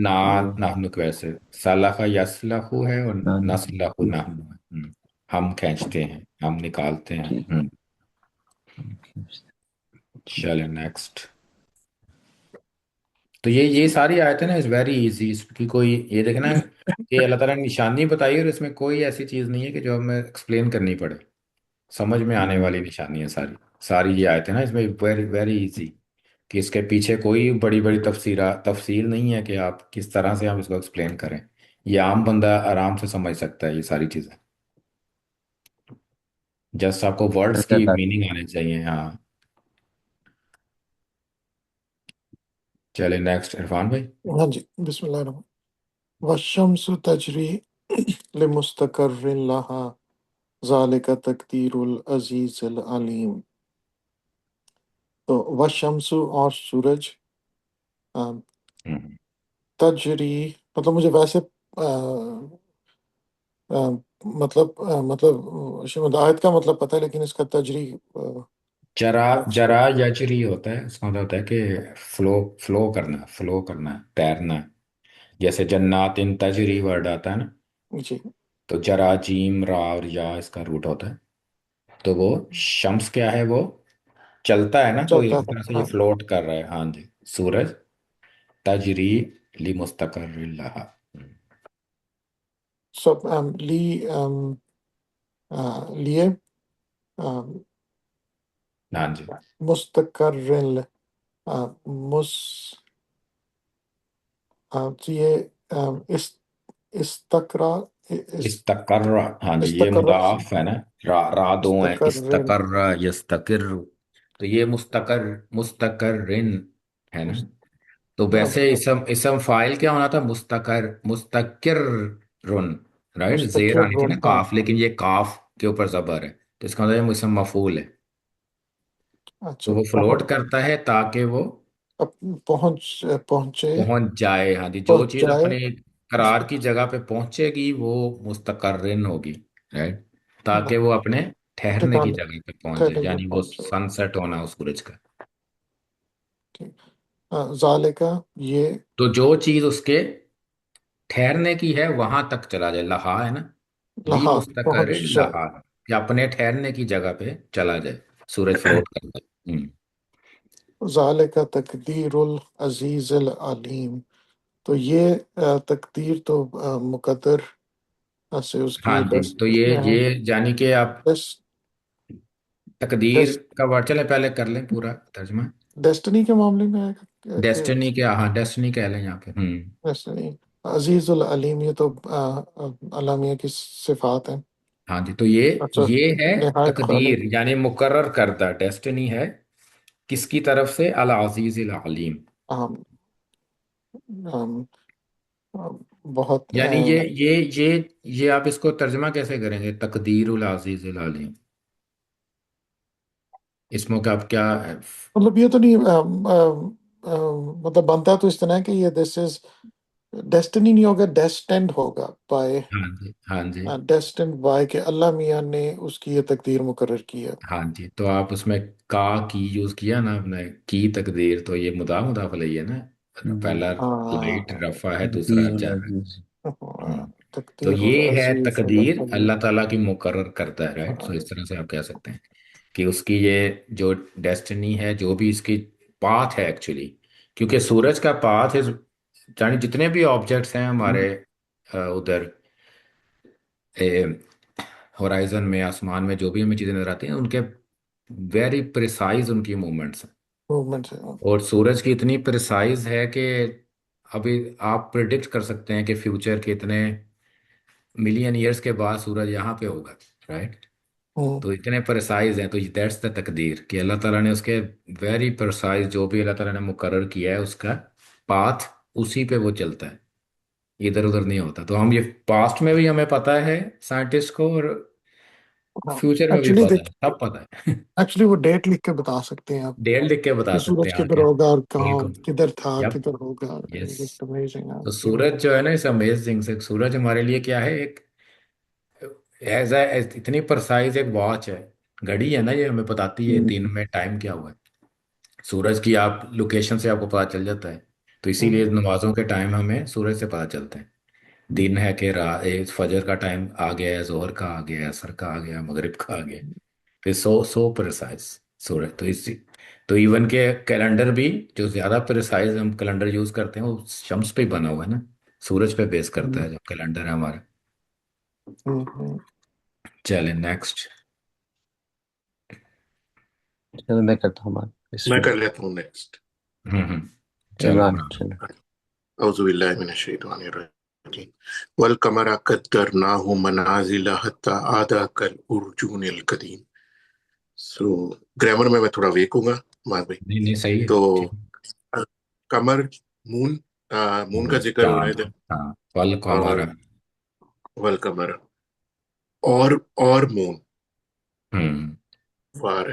نا وہ نحن کو ویسے سلخ یسلخ ہے، اور نانو، نسلخ نحن ہے۔ ہم کھینچتے ہیں، ہم نکالتے ہیں۔ ٹھیک۔ چلیں نیکسٹ۔ تو یہ ساری آیتیں نا از ویری ایزی، اس کی کوئی یہ دیکھنا کہ اللہ تعالیٰ نے نشانی بتائی ہے، اور اس میں کوئی ایسی چیز نہیں ہے کہ جو ہمیں ایکسپلین کرنی پڑے، سمجھ میں آنے والی نشانی ہے ساری، ساری یہ آیتیں نا اس میں ویری ویری ایزی، کہ اس کے پیچھے کوئی بڑی بڑی تفصیل نہیں ہے کہ آپ کس طرح سے آپ اس کو ایکسپلین کریں، یہ عام بندہ آرام سے سمجھ سکتا ہے یہ ساری چیزیں، جسٹ آپ کو ورڈز کی میننگ آنے چاہیے۔ ہاں، چلے نیکسٹ عرفان بھائی۔ ہاں جی، بسم اللہ الرحمن والشمس تجری لمستقر لها ذالک تقدیر العزیز العلیم۔ تو والشمس اور سورج ہوں۔ تجری، مطلب مجھے ویسے آ، آ، مطلب آیت کا مطلب پتہ ہے، لیکن اس کا تجری جرا لفظ کا جرا یجری ہوتا ہے، اس کا مطلب ہوتا ہے کہ فلو کرنا، تیرنا، جیسے جنات ان تجری ورڈ آتا ہے نا، جی تو جرا جیم را اور یا اس کا روٹ ہوتا ہے، تو وہ شمس کیا ہے، وہ چلتا ہے نا، تو چلتا اس ہے، طرح سے یہ ہاں فلوٹ کر رہا ہے۔ ہاں جی، سورج تجری لی مستقر اللہ۔ سب لیے ہاں جی، مستقر مس یہ اس استقرا استقر، ہاں جی، یہ استقر مضاف ہے نا، را دو ہیں، مستقر استقر یستقر، تو یہ مستقرن ہے نا، تو ویسے اسم فائل کیا ہونا تھا؟ مستقر رن، رائٹ، زیر مستقر آنی تھی نا ہاں، کاف، لیکن یہ کاف کے اوپر زبر ہے، تو اس کا مطلب یہ اسم مفعول ہے، اچھا تو وہ فلوٹ کرتا ہے تاکہ وہ اب پہنچے پہنچ جائے۔ ہاں جی، جو پہنچ چیز جائے اپنے قرار کی جگہ پہ پہنچے گی وہ مستقرن ہوگی، رائٹ، تاکہ وہ اپنے ٹھہرنے کی ٹھکانے جگہ پہ پہنچ جائے، ٹھہرے پہ یعنی وہ پہنچ جائے۔ سن سیٹ ہونا اس سورج کا۔ ٹھیک، ذالکا یہ تو جو چیز اس کے ٹھہرنے کی ہے وہاں تک چلا جائے، لہا ہے نا، لی لہا مستقر پہنچ جائے، لہا، کہ اپنے ٹھہرنے کی جگہ پہ چلا جائے، سورج فلوٹ کر جائے۔ ذالک تقدیر العزیز العلیم، تو یہ تقدیر تو مقدر سے اس ہاں کی جی، تو یہ یعنی کہ آپ تقدیر کا ورڈ چلے پہلے کر لیں پورا ترجمہ. ڈیسٹنی کے معاملے میں آئے گا کہ ڈیسٹنی کے، ہاں ڈیسٹنی کہہ لیں یہاں پہ. ڈیسٹنی عزیز العلیم، یہ تو اللہ میاں کی صفات ہیں. ہاں جی، تو یہ اچھا، یہ ہے نہایت تقدیر، خالق. یعنی مقرر کردہ. ڈیسٹنی ہے کس کی طرف سے؟ العزیز العلیم. آم، آم، بہت یعنی یہ آپ اس کو ترجمہ کیسے کریں گے؟ تقدیر العزیز العلیم، اس میں کا آپ کیا؟ مطلب یہ تو نہیں مطلب بنتا تو اس طرح کہ یہ دس از ڈیسٹنی نہیں ہوگا، ڈیسٹینڈ ہوگا بائی، ہاں جی، ہاں جی، ڈیسٹینڈ بائی کہ اللہ میاں نے اس کی یہ تقدیر مقرر کی ہے. ہاں جی. تو آپ اس میں کا کی یوز کیا نا آپ نے، کی تقدیر، تو یہ مضاف علیہ ہے نا. پہلا لائٹ ہاں، رفع ہے، دوسرا تقدیر جر. العزیز. تو تقدیر یہ ہے العزیز تقدیر العلیم. اللہ تعالیٰ کی مقرر کرتا ہے، رائٹ. سو اس طرح سے آپ کہہ سکتے ہیں کہ اس کی یہ جو ڈیسٹنی ہے، جو بھی اس کی پاتھ ہے ایکچولی. کیونکہ سورج کا پاتھ ہے، یعنی جتنے بھی آبجیکٹس ہیں ہمارے ادھر ہورائزن میں، آسمان میں جو بھی ہمیں چیزیں نظر آتی ہیں، ان کے ویری پریسائز ان کی موومنٹس ہیں. موومنٹ ہے. اور سورج کی اتنی پریسائز ہے کہ ابھی آپ پرڈکٹ کر سکتے ہیں کہ فیوچر کے اتنے ملین ایئرس کے بعد سورج یہاں پہ ہوگا، رائٹ. تو اتنے پرسائز ہیں. تو دیٹس دا تقدیر کہ اللہ تعالیٰ نے اس کے ویری پرسائز، جو بھی اللہ تعالیٰ نے مقرر کیا ہے اس کا پاتھ، اسی پہ وہ چلتا ہے، ادھر ادھر نہیں ہوتا. تو ہم یہ پاسٹ میں بھی ہمیں پتہ ہے سائنٹسٹ کو، اور فیوچر میں بھی ایکچولی پتہ دیکھ، ہے، سب پتہ ہے. ایکچولی وہ ڈیٹ لکھ کے بتا سکتے ہیں آپ ڈیڑھ لکھ کے کہ بتا سکتے سورج ہیں کدھر آگے. ہوگا اور کہاں، بالکل. کدھر تھا، یپ. کدھر ہوگا. یس. It's amazing. تو سورج جو ہے نا، اس امیزنگ سے، سورج ہمارے لیے کیا ہے؟ ایک ایز اے اتنی پرسائز ایک واچ ہے، گھڑی ہے نا. یہ ہمیں بتاتی ہے دن میں ٹائم کیا ہوا ہے. سورج کی آپ لوکیشن سے آپ کو پتہ چل جاتا ہے. تو اسی لیے نمازوں کے ٹائم ہمیں سورج سے پتہ چلتے ہیں. دن ہے کہ فجر کا ٹائم آ گیا ہے، ظہر کا آ گیا ہے، عصر کا آ گیا، مغرب کا آ گیا. پھر سو پریسائز سورج. تو ایون کے کیلنڈر بھی جو زیادہ پریسائز ہم کیلنڈر یوز کرتے ہیں، وہ شمس پہ ہی بنا ہوا ہے نا، سورج پہ بیس کرتا ہے جو کیلنڈر ہے ہمارا. چلیں نیکسٹ. چلو میں کرتا ہوں بات. میں کر لیتا ہوں نیکسٹ. چلو عمران عمران. چلو. اعوذ باللہ من الشیطان الرجیم. والقمر قدرناہ منازل حتی عاد کالعرجون القدیم. سو گرامر میں تھوڑا ویک ہوں گا مار بھائی. نہیں نہیں، صحیح ہے، تو ٹھیک. قمر، مون، مون کا ذکر ہو رہا ہے چاند، ادھر. ہاں. پل کو اور ہمارا. والقمر، اور مون ہوں. وار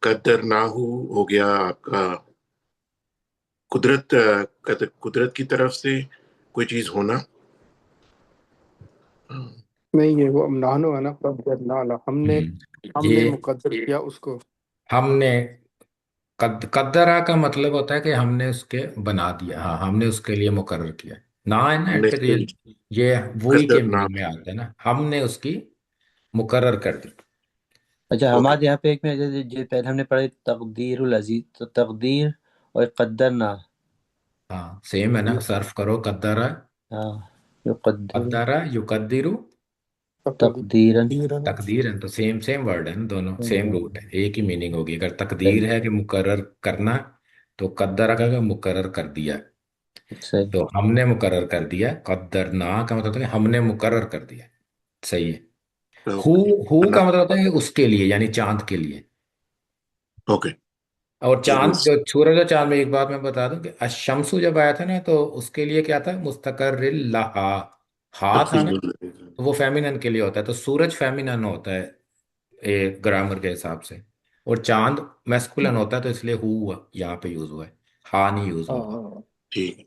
قدرناہ ہو گیا آپ کا قدرت کی طرف سے کوئی چیز ہونا. نہیں، یہ وہ امنانو ہے نا، قدرنا لا، ہم نے یہ مقدر کیا اس کو. ہم نے قدرہ کا مطلب ہوتا ہے کہ ہم نے اس کے بنا دیا. ہاں، ہم نے اس کے لیے مقرر کیا. نہ ہے نا ہم نے یہ وہی کے قدرنا. میننگ میں آتا ہے نا، ہم نے اس کی مقرر کر دی. اچھا اوکے. ہمارے یہاں پہ ایک میں جو پہلے ہم نے پڑھی تقدیر العزیز، تو تقدیر اور قدرنا. ہاں سیم ہے نا، صرف کرو قدرہ. ہاں یقدر قدرہ یقدرو تقدیرن. دیرن. تقدیر ہے. تو سیم ورڈ ہے نا، دونوں سیم روٹ ہے، ایک ہی میننگ ہوگی. اگر تقدیر ہے کہ مقرر کرنا، تو قدرہ کا مقرر کر دیا. صحیح. تو ہم نے مقرر کر دیا. قدرنا کا مطلب ہے کہ ہم نے مقرر کر دیا. صحیح ہے. ہو ہو کا مطلب ہوتا ہے اس کے لیے، یعنی چاند کے لیے. اوکے. اور چاند جو سورج اور چاند میں ایک بات میں بتا دوں کہ الشمسو جب آیا تھا نا، تو اس کے لیے کیا تھا؟ مستقر لہا. ہا تھا نا، تو وہ فیمینن کے لیے ہوتا ہے. تو سورج فیمینن ہوتا ہے گرامر کے حساب سے، اور چاند میسکولن ہوتا ہے. تو اس لیے ہو یہاں پہ یوز ہوا ہے، ہا نہیں یوز ہوا. ٹھیک.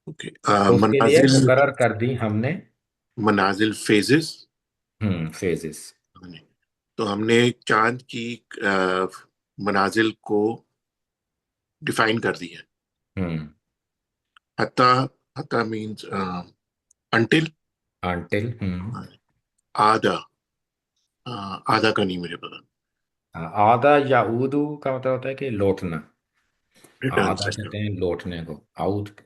اوکے. تو اس کے لیے منازل، مقرر کر دی ہم نے. منازل فیزز. فیزز. تو ہم نے چاند کی منازل کو ڈیفائن کر دی ہے. حتی مینز انٹل. انٹل. آدھا کا نہیں مجھے پتا. آدھا یا اودو کا مطلب ہوتا ہے کہ لوٹنا. रिटर्न आधा सिस्टम। कहते हैं लौटने को, आउट।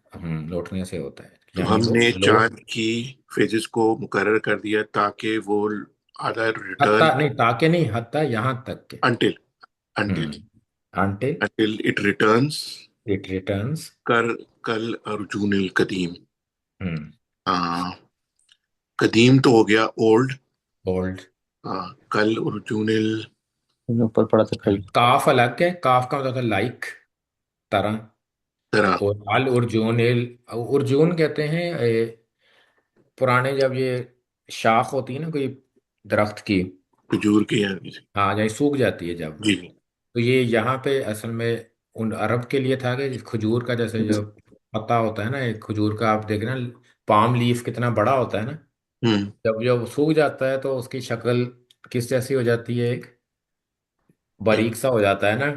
लौटने से होता है, तो यानी वो हमने लौट। चांद की फेजेस को मुकर्रर कर दिया ताकि वो आधा हत्ता रिटर्न नहीं, ताके नहीं, हत्ता यहाँ तक के। until until until until it returns it returns। कर कल अर्जुन कदीम। हम्म। कदीम तो हो गया ओल्ड। old। कल अर्जुन ऊपर पड़ा था कल। काफ अलग है, काफ का मतलब लाइक, तरह। तरह। और अल अर्जुन, अर्जुन कहते हैं पुराने, जब ये शाख होती है ना कोई दरख्त की, खजूर के यहाँ किसी। हाँ जब सूख जाती है जब, जी। तो ये यहाँ पे असल में उन अरब के लिए था कि खजूर का जैसे जो पत्ता होता है ना, एक खजूर का आप देख रहे हैं पाम लीफ कितना बड़ा होता है ना, हम्म। जब जब सूख जाता है तो उसकी शक्ल किस जैसी हो जाती है, एक हम्म। बारीक सा हो जाता है ना,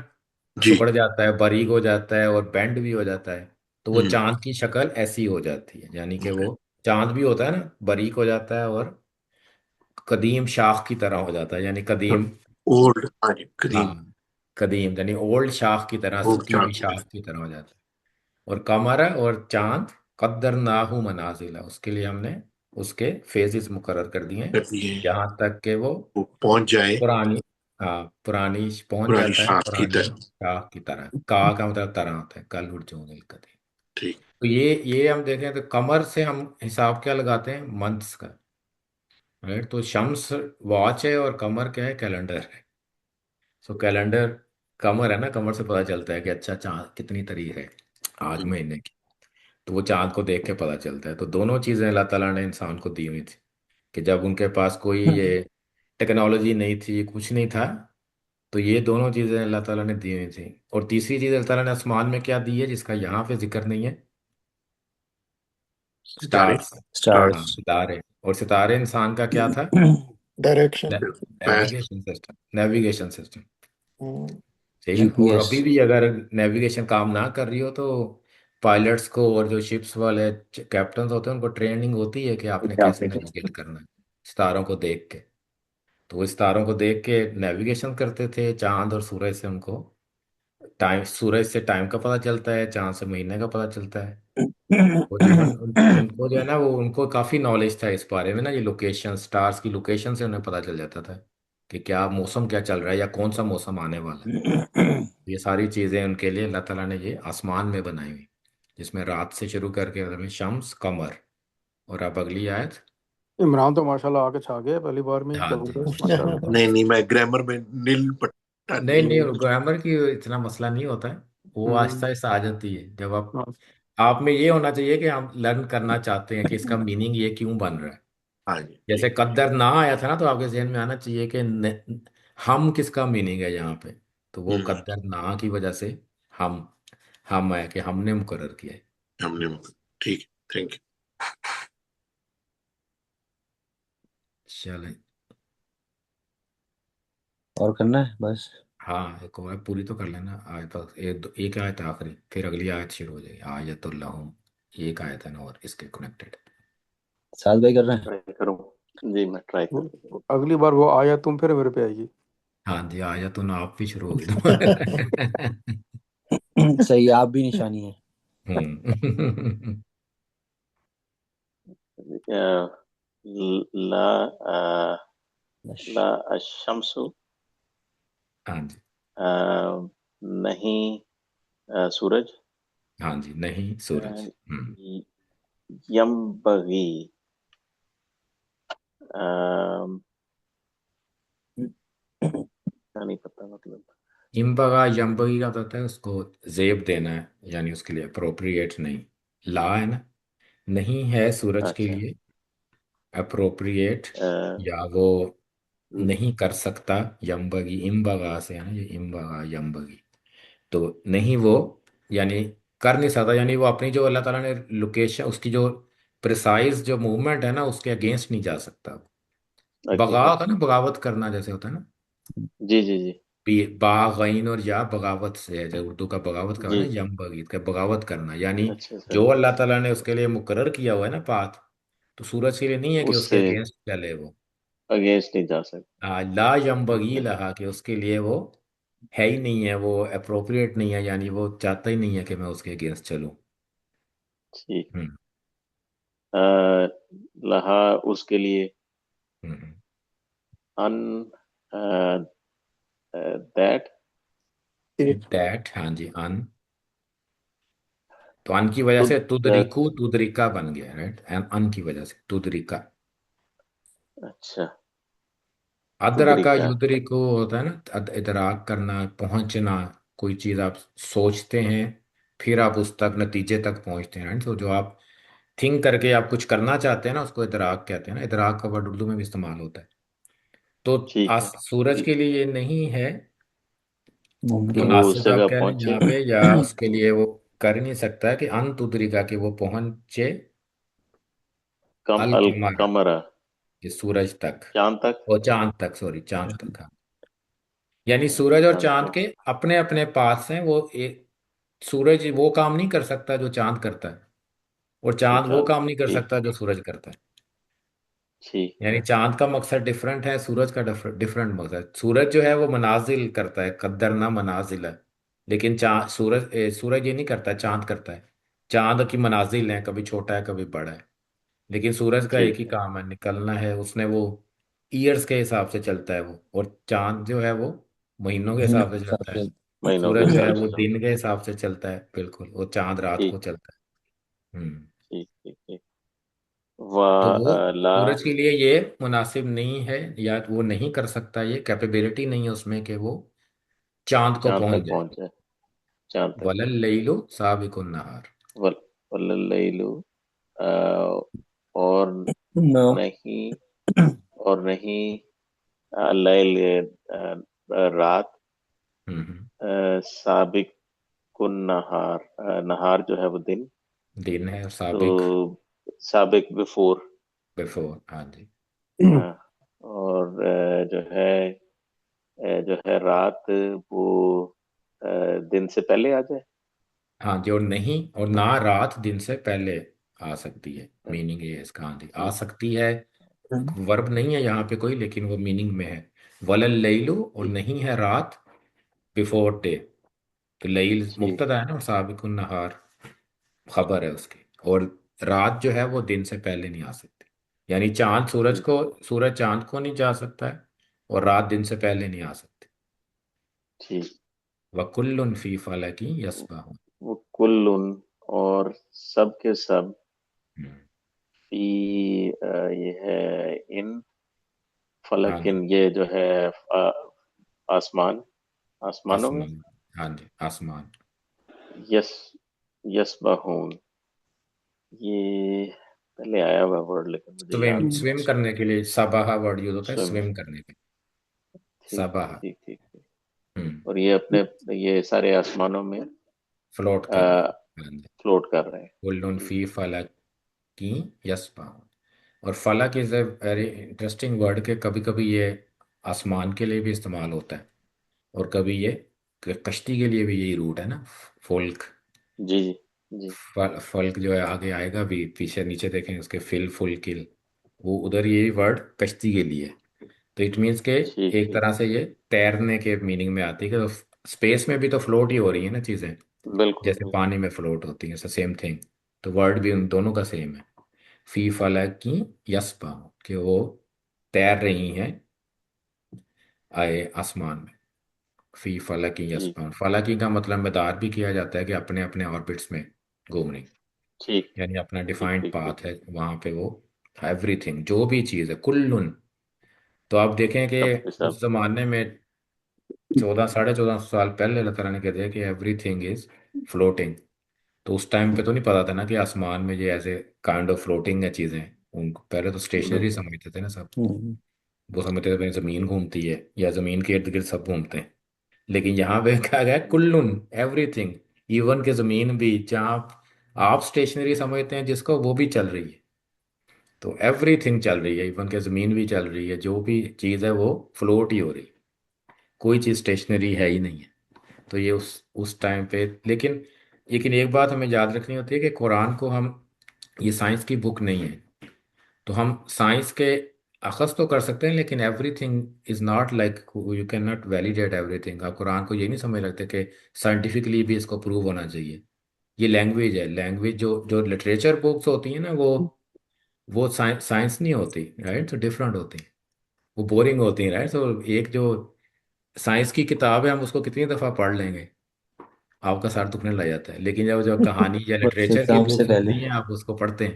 जी। सिकुड़ जाता है, बारीक हो जाता है और बेंड भी हो जाता है। तो वो हम्म। चांद की शक्ल ऐसी हो जाती है, यानी कि वो चांद भी होता है ना, बारीक हो जाता है और कदीम शाख की तरह हो जाता है, यानी कदीम। ओल्ड। हाँ जी, कदीम। हाँ, कदीम यानी ओल्ड शाख की तरह, ओल्ड सूखी हुई चाक। शाख की तरह हो जाता है। और कमर और चांद, कद्दर नाहू मनाजिला, उसके लिए हमने उसके फेजेस मुकर्रर कर दिए हैं, कर दिए हैं, यहाँ तक कि वो वो पहुंच जाए पुरानी, हाँ पुरानी पहुंच पुरानी जाता है शाख की पुरानी तरफ। शाख की तरह। का मतलब तरह होता है, कल उर्जून कदीम। ठीक। तो ये हम देखें तो कमर से हम हिसाब क्या लगाते हैं, मंथ्स का, राइट। तो शम्स वॉच है और कमर क्या है, कैलेंडर है। सो कैलेंडर, कमर है ना, कमर से पता चलता है कि अच्छा चांद कितनी तारीख है आज हम्म। महीने की, तो वो चांद को देख के पता चलता है। तो दोनों चीज़ें अल्लाह ताला ने इंसान को दी हुई थी, कि जब उनके पास कोई ये टेक्नोलॉजी नहीं थी, कुछ नहीं था, तो ये दोनों चीज़ें अल्लाह ताला ने दी हुई थी। और तीसरी चीज़ अल्लाह ताला ने आसमान में क्या दी है, जिसका यहाँ पे जिक्र नहीं है, सितारे। स्टार्स। स्टार्स। हाँ स्टार्स। सितारे। और सितारे इंसान का क्या था, direction. Path. Navigation system, navigation system. हम्म। ठीक है। और जीपीएस। अभी भी अगर नेविगेशन काम ना कर रही हो तो पायलट्स को और जो शिप्स वाले कैप्टन होते हैं उनको ट्रेनिंग होती है कि आपने कैसे नेविगेट करना है सितारों को देख के। तो वो सितारों को देख के नेविगेशन करते थे, चांद और सूरज से उनको टाइम, सूरज से टाइम का पता चलता है, चांद से महीने का पता चलता है। और इवन उनको जो है ना, वो उनको काफ़ी नॉलेज था इस बारे में ना, ये लोकेशन, स्टार्स की लोकेशन से उन्हें पता चल जाता था कि क्या मौसम क्या चल रहा है या कौन सा मौसम आने वाला है। ये सारी चीज़ें उनके लिए अल्लाह ताला ने ये आसमान में बनाई हुई, जिसमें रात से शुरू करके मतलब शम्स कमर। और अब अगली आयत। इमरान तो माशाल्लाह आके छा गया पहली बार में ही, हाँ जी। जबरदस्त माशाल्लाह। नहीं नहीं, मैं ग्रामर में नील पट्टा नहीं नहीं नहीं, हूँ। ग्रामर की इतना मसला नहीं होता है, वो हम्म। आहिस्ता आहिस्ता आ जाती है। जब हाँ। आप में ये होना चाहिए कि हम लर्न करना चाहते हैं कि इसका मीनिंग ये क्यों बन रहा है। हाँ जी, जैसे ठीक। कद्दर ना आया था ना, तो आपके जहन में आना चाहिए कि हम किसका मीनिंग है यहाँ पे। तो वो हम्म। कद्दर ना की वजह से हम हम है कि हमने मुकर्रर किया है। हमने। ठीक। Thank you. चलें। और करना है बस। हाँ एक और पूरी तो कर लेना आयत, एक आयत आखिरी, फिर अगली आयत शुरू हो जाएगी, आयतुल्लाहुम। ये एक आयत है ना और इसके कनेक्टेड। साथ भाई कर रहे हैं। ट्राई करूँ। जी मैं ट्राई करूँ। अगली बार वो आया तुम फिर मेरे पे आएगी। हाँ जी, आयतुन आप भी शुरू होगी तुम्हारे। सही, आप भी निशानी है। हम्म। अ, ला ला अशम्सु, हाँ जी। नहीं सूरज, हाँ जी, नहीं सूरज। यम्बगी, नहीं पता मतलब। इम्बगा यम्बगी का तो होता है उसको जेब देना है, यानी उसके लिए अप्रोप्रिएट नहीं। ला है ना, नहीं है सूरज के अच्छा। लिए अप्रोप्रिएट, अ, या वो नहीं कर सकता। यम्बगी इम्बगा से है ना, ये इम्बगा यम्बगी, तो नहीं वो, यानी कर नहीं सकता, यानी वो अपनी जो अल्लाह ताला ने लोकेशन, उसकी जो प्रिसाइज जो मूवमेंट है ना, उसके अगेंस्ट नहीं जा सकता। ओके। बगा होता है ना, बगावत करना जैसे होता है ना, जी जी जी बागैन और या बगावत से है, जब उर्दू का बगावत का है जी। ना, यम बगीत का बगावत करना, यानी अच्छा सर। जो अल्लाह ताला ने उसके लिए मुकर्रर किया हुआ है ना पाथ, तो सूरज के लिए नहीं है कि उसके उससे अगेंस्ट चले वो। अगेंस्ट नहीं जा सकते। ला यम बगी लहा, कि उसके लिए वो ہے ہی نہیں ہے، وہ اپروپریٹ نہیں ہے، یعنی وہ چاہتا ہی نہیں ہے کہ میں اس کے اگینسٹ چلوں۔ ٹھیک۔ ہوں لہا اس کے لیے، ہوں ان دیٹ دیٹ، ہاں جی، ان، تو ان کی وجہ سے تدریکو تدریکا بن گیا، رائٹ، ان کی وجہ سے تدریکا۔ اچھا ادرکا تدریکا، یدرکو ہوتا ہے نا، ادراک کرنا، پہنچنا، کوئی چیز آپ سوچتے ہیں پھر آپ اس تک نتیجے تک پہنچتے ہیں، تو جو آپ تھنک کر کے آپ کچھ کرنا چاہتے ہیں نا، اس کو ادراک کہتے ہیں نا، ادراک کا ورڈ اردو میں بھی استعمال ہوتا ہے۔ تو ٹھیک ہے، سورج کے لیے یہ نہیں ہے ممکن کہ وہ اس مناسب، آپ جگہ کہہ لیں پہنچے، یہاں پہ، یا اس کے لیے وہ کر ہی نہیں سکتا ہے کہ ان تدریکا کہ وہ پہنچے کم القمر، القمرہ، کہ سورج تک، چاند تک، اور چاند تک، سوری چاند تک، ہاں۔ یعنی سورج اور چاند چاند تک، کے اپنے اپنے پاس ہیں، وہ سورج وہ کام نہیں کر سکتا جو چاند کرتا ہے، اور جو چاند وہ چاند، کام نہیں کر ٹھیک سکتا جو سورج کرتا ہے۔ ٹھیک یعنی ہے، چاند کا مقصد ڈفرینٹ ہے، سورج کا ڈفرینٹ مقصد۔ سورج جو ہے وہ منازل کرتا ہے، قدرنا منازل ہے، لیکن سورج یہ نہیں کرتا، چاند کرتا ہے۔ چاند کی منازل ہیں، کبھی چھوٹا ہے کبھی بڑا ہے، لیکن سورج کا ایک ٹھیک ہی ہے، کام ہے، نکلنا ہے اس نے، وہ ایئرس کے حساب سے چلتا ہے وہ، اور چاند جو ہے وہ مہینوں کے حساب سے چلتا ہے، مہینوں کے سورج جو ہے حساب سے وہ چل، دن کے حساب سے چلتا ہے، بالکل، وہ چاند رات ٹھیک کو چلتا ہے۔ ٹھیک ٹھیک ٹھیک، و تو وہ لا، سورج کے لیے یہ مناسب نہیں ہے، یا وہ نہیں کر سکتا، یہ کیپیبلٹی نہیں ہے اس میں کہ وہ چاند کو چاند تک پہنچ جائے۔ پہنچ جائے، چاند تک ولل پہنچ جائے، لیل سابق النہار۔ واللیل، اور نو نہیں، اور نہیں، اللیل، رات، ہوں ہوں، سابق کن نہار، نہار جو ہے وہ دن، دن ہے، اور تو سابق سابق بفور، بفور، ہاں جی، اور جو ہے رات، وہ دن سے پہلے آ جائے، ہاں جی، اور نہیں، اور نہ رات دن سے پہلے آ سکتی ہے، میننگ یہ ہے اس کا، ہاں جی، آ ٹھیک سکتی ہے، ورب نہیں ہے یہاں پہ کوئی، لیکن وہ میننگ میں ہے۔ ولل لیلو، اور ٹھیک نہیں ہے رات بفور ڈے، تو لیل ٹھیک مبتدا ہے نا، اور سابق النہار خبر ہے اس کی، اور رات جو ہے وہ دن سے پہلے نہیں آ سکتی، یعنی چاند ٹھیک سورج چاند کو نہیں جا سکتا ہے، اور رات دن سے پہلے نہیں آ سکتی۔ ٹھیک، وَكُلٌّ فِي فَلَكٍ يَسْبَحُونَ۔ وہ کل، اور سب کے سب، ہم، فی، یہ ہے ان، ہاں جی، فلکن یہ جو ہے آسمان، آسمانوں میں، آسمان، ہاں جی، آسمان، یس، یسبحون، یہ پہلے آیا ہوا ورڈ لیکن مجھے سویم یاد نہیں سویم کرنے کے لیے سباہا ورڈ یوز ہوتا ہے، سوئم، سویم کرنے کے لیے ٹھیک سباہا، ٹھیک ٹھیک ٹھیک، اور یہ اپنے، یہ سارے آسمانوں میں فلوٹ کر رہے ہیں، ہاں جی، فلوٹ کر رہے ہیں، کُلٌّ ٹھیک، فِي فَلَكٍ يَسْبَحُونَ۔ اور فلک از اے ویری انٹرسٹنگ ورڈ، کہ کبھی کبھی یہ آسمان کے لیے بھی استعمال ہوتا ہے، اور کبھی یہ کہ کشتی کے لیے بھی یہی روٹ ہے نا، فلک، جی جی جی، فلک جو ہے آگے آئے گا بھی، پیچھے نیچے دیکھیں اس کے فل کل، وہ ادھر یہی ورڈ کشتی کے لیے، تو اٹ مینس کہ ٹھیک ایک ٹھیک، طرح سے یہ تیرنے کے میننگ میں آتی ہے، کہ اسپیس میں بھی تو فلوٹ ہی ہو رہی ہیں نا چیزیں، بالکل جیسے بالکل، پانی میں فلوٹ ہوتی ہیں، سیم تھنگ، تو ورڈ بھی ان دونوں کا سیم ہے، فی فلک کی یسبا، کہ وہ تیر رہی ہیں آئے آسمان میں، فی فلکی ٹھیک یسبحون، فلکی کا مطلب مدار بھی کیا جاتا ہے کہ اپنے اپنے آربٹس میں گھومنے، ٹھیک یعنی اپنا ٹھیک ڈیفائنڈ ٹھیک ٹھیک، پاتھ ہے وہاں پہ، وہ ایوری تھنگ جو بھی چیز ہے، کلن، تو آپ دیکھیں کہ سب کے سب، اس زمانے میں 1400 1450 سال پہلے اللہ تعالیٰ نے کہہ دیا کہ ایوری تھنگ از فلوٹنگ، تو اس ٹائم پہ تو نہیں پتا تھا نا کہ آسمان میں یہ ایسے کائنڈ آف فلوٹنگ ہے چیزیں، ان کو پہلے تو اسٹیشنری سمجھتے تھے نا سب، وہ سمجھتے تھے زمین گھومتی ہے، یا زمین کے ارد گرد سب گھومتے ہیں، لیکن یہاں پہ کہا گیا کلن، ایوری تھنگ، ایون کہ زمین بھی، جہاں آپ اسٹیشنری سمجھتے ہیں جس کو، وہ بھی چل رہی ہے، تو ایوری تھنگ چل رہی ہے، ایون کہ زمین بھی چل رہی ہے، جو بھی چیز ہے وہ فلوٹ ہی ہو رہی ہے، کوئی چیز اسٹیشنری ہے ہی نہیں ہے، تو یہ اس ٹائم پہ، لیکن ایک بات ہمیں یاد رکھنی ہوتی ہے کہ قرآن کو ہم، یہ سائنس کی بک نہیں ہے، تو ہم سائنس کے اخذ تو کر سکتے ہیں لیکن every thing is not like you can not validate every thing. آپ قرآن کو یہ نہیں سمجھ رکھتے کہ سائنٹیفکلی بھی اس کو پروو ہونا چاہیے. یہ لینگویج ہے. لینگویج جو لٹریچر بکس ہوتی ہیں نا وہ سائنس نہیں ہوتی رائٹ. تو ڈفرینٹ ہوتی ہیں, وہ بورنگ ہوتی ہیں رائٹ. تو ایک جو سائنس کی کتاب ہے ہم اس کو کتنی دفعہ پڑھ لیں گے آپ کا سر دکھنے لگ جاتا ہے. لیکن جب جو کہانی یا بس لٹریچر کی ایگزام سے بکس پہلے. ہوتی ہیں آپ اس کو پڑھتے ہیں,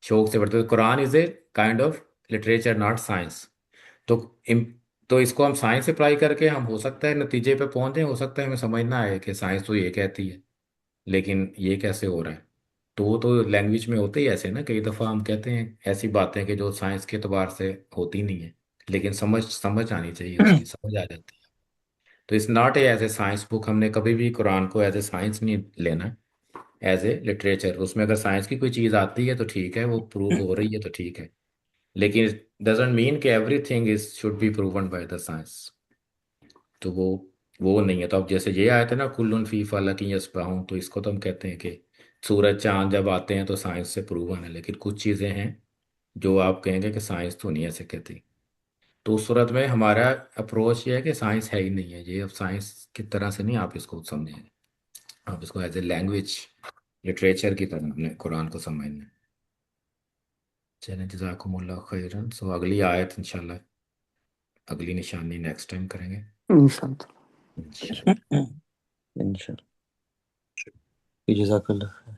شوق سے پڑھتے ہیں. Quran is a kind of literature not science. تو تو اس کو ہم سائنس اپلائی کر کے ہم ہو سکتا ہے نتیجے پہ پہنچیں, ہو سکتا ہے ہمیں سمجھنا ہے کہ سائنس تو یہ کہتی ہے لیکن یہ کیسے ہو رہا ہے. تو وہ تو لینگویج میں ہوتے ہی ایسے نا. کئی دفعہ ہم کہتے ہیں ایسی باتیں کہ جو سائنس کے اعتبار سے ہوتی نہیں ہیں لیکن سمجھ آنی چاہیے, اس کی سمجھ آ جاتی ہے. تو اس not a as a science book. ہم نے کبھی بھی قرآن کو ایز اے سائنس نہیں لینا, ایز اے لٹریچر. اس میں اگر سائنس کی کوئی چیز آتی ہے تو ٹھیک ہے, وہ پروو ہو رہی ہے تو ٹھیک ہے, لیکن ڈزنٹ مین کہ everything is should be proven by the science. تو وہ نہیں ہے. تو اب جیسے یہ آیا تھا نا کلن فی فلک یسبحون, تو اس کو تو ہم کہتے ہیں کہ سورج چاند جب آتے ہیں تو سائنس سے پروون ہے. لیکن کچھ چیزیں ہیں جو آپ کہیں گے کہ سائنس تو نہیں ایسے کہتی. تو اس صورت میں ہمارا اپروچ یہ ہے کہ سائنس ہے ہی نہیں ہے. یہ اب سائنس کی طرح سے نہیں آپ اس کو سمجھیں, آپ اس کو ایز اے لینگویج لٹریچر کی طرح اپنے قرآن کو سمجھنا. چلیں جزاکم اللہ خیرن. سو اگلی آیت انشاءاللہ اگلی نشانی نیکسٹ ٹائم کریں گے انشاءاللہ. انشاءاللہ. انشاءاللہ. جزاک اللہ.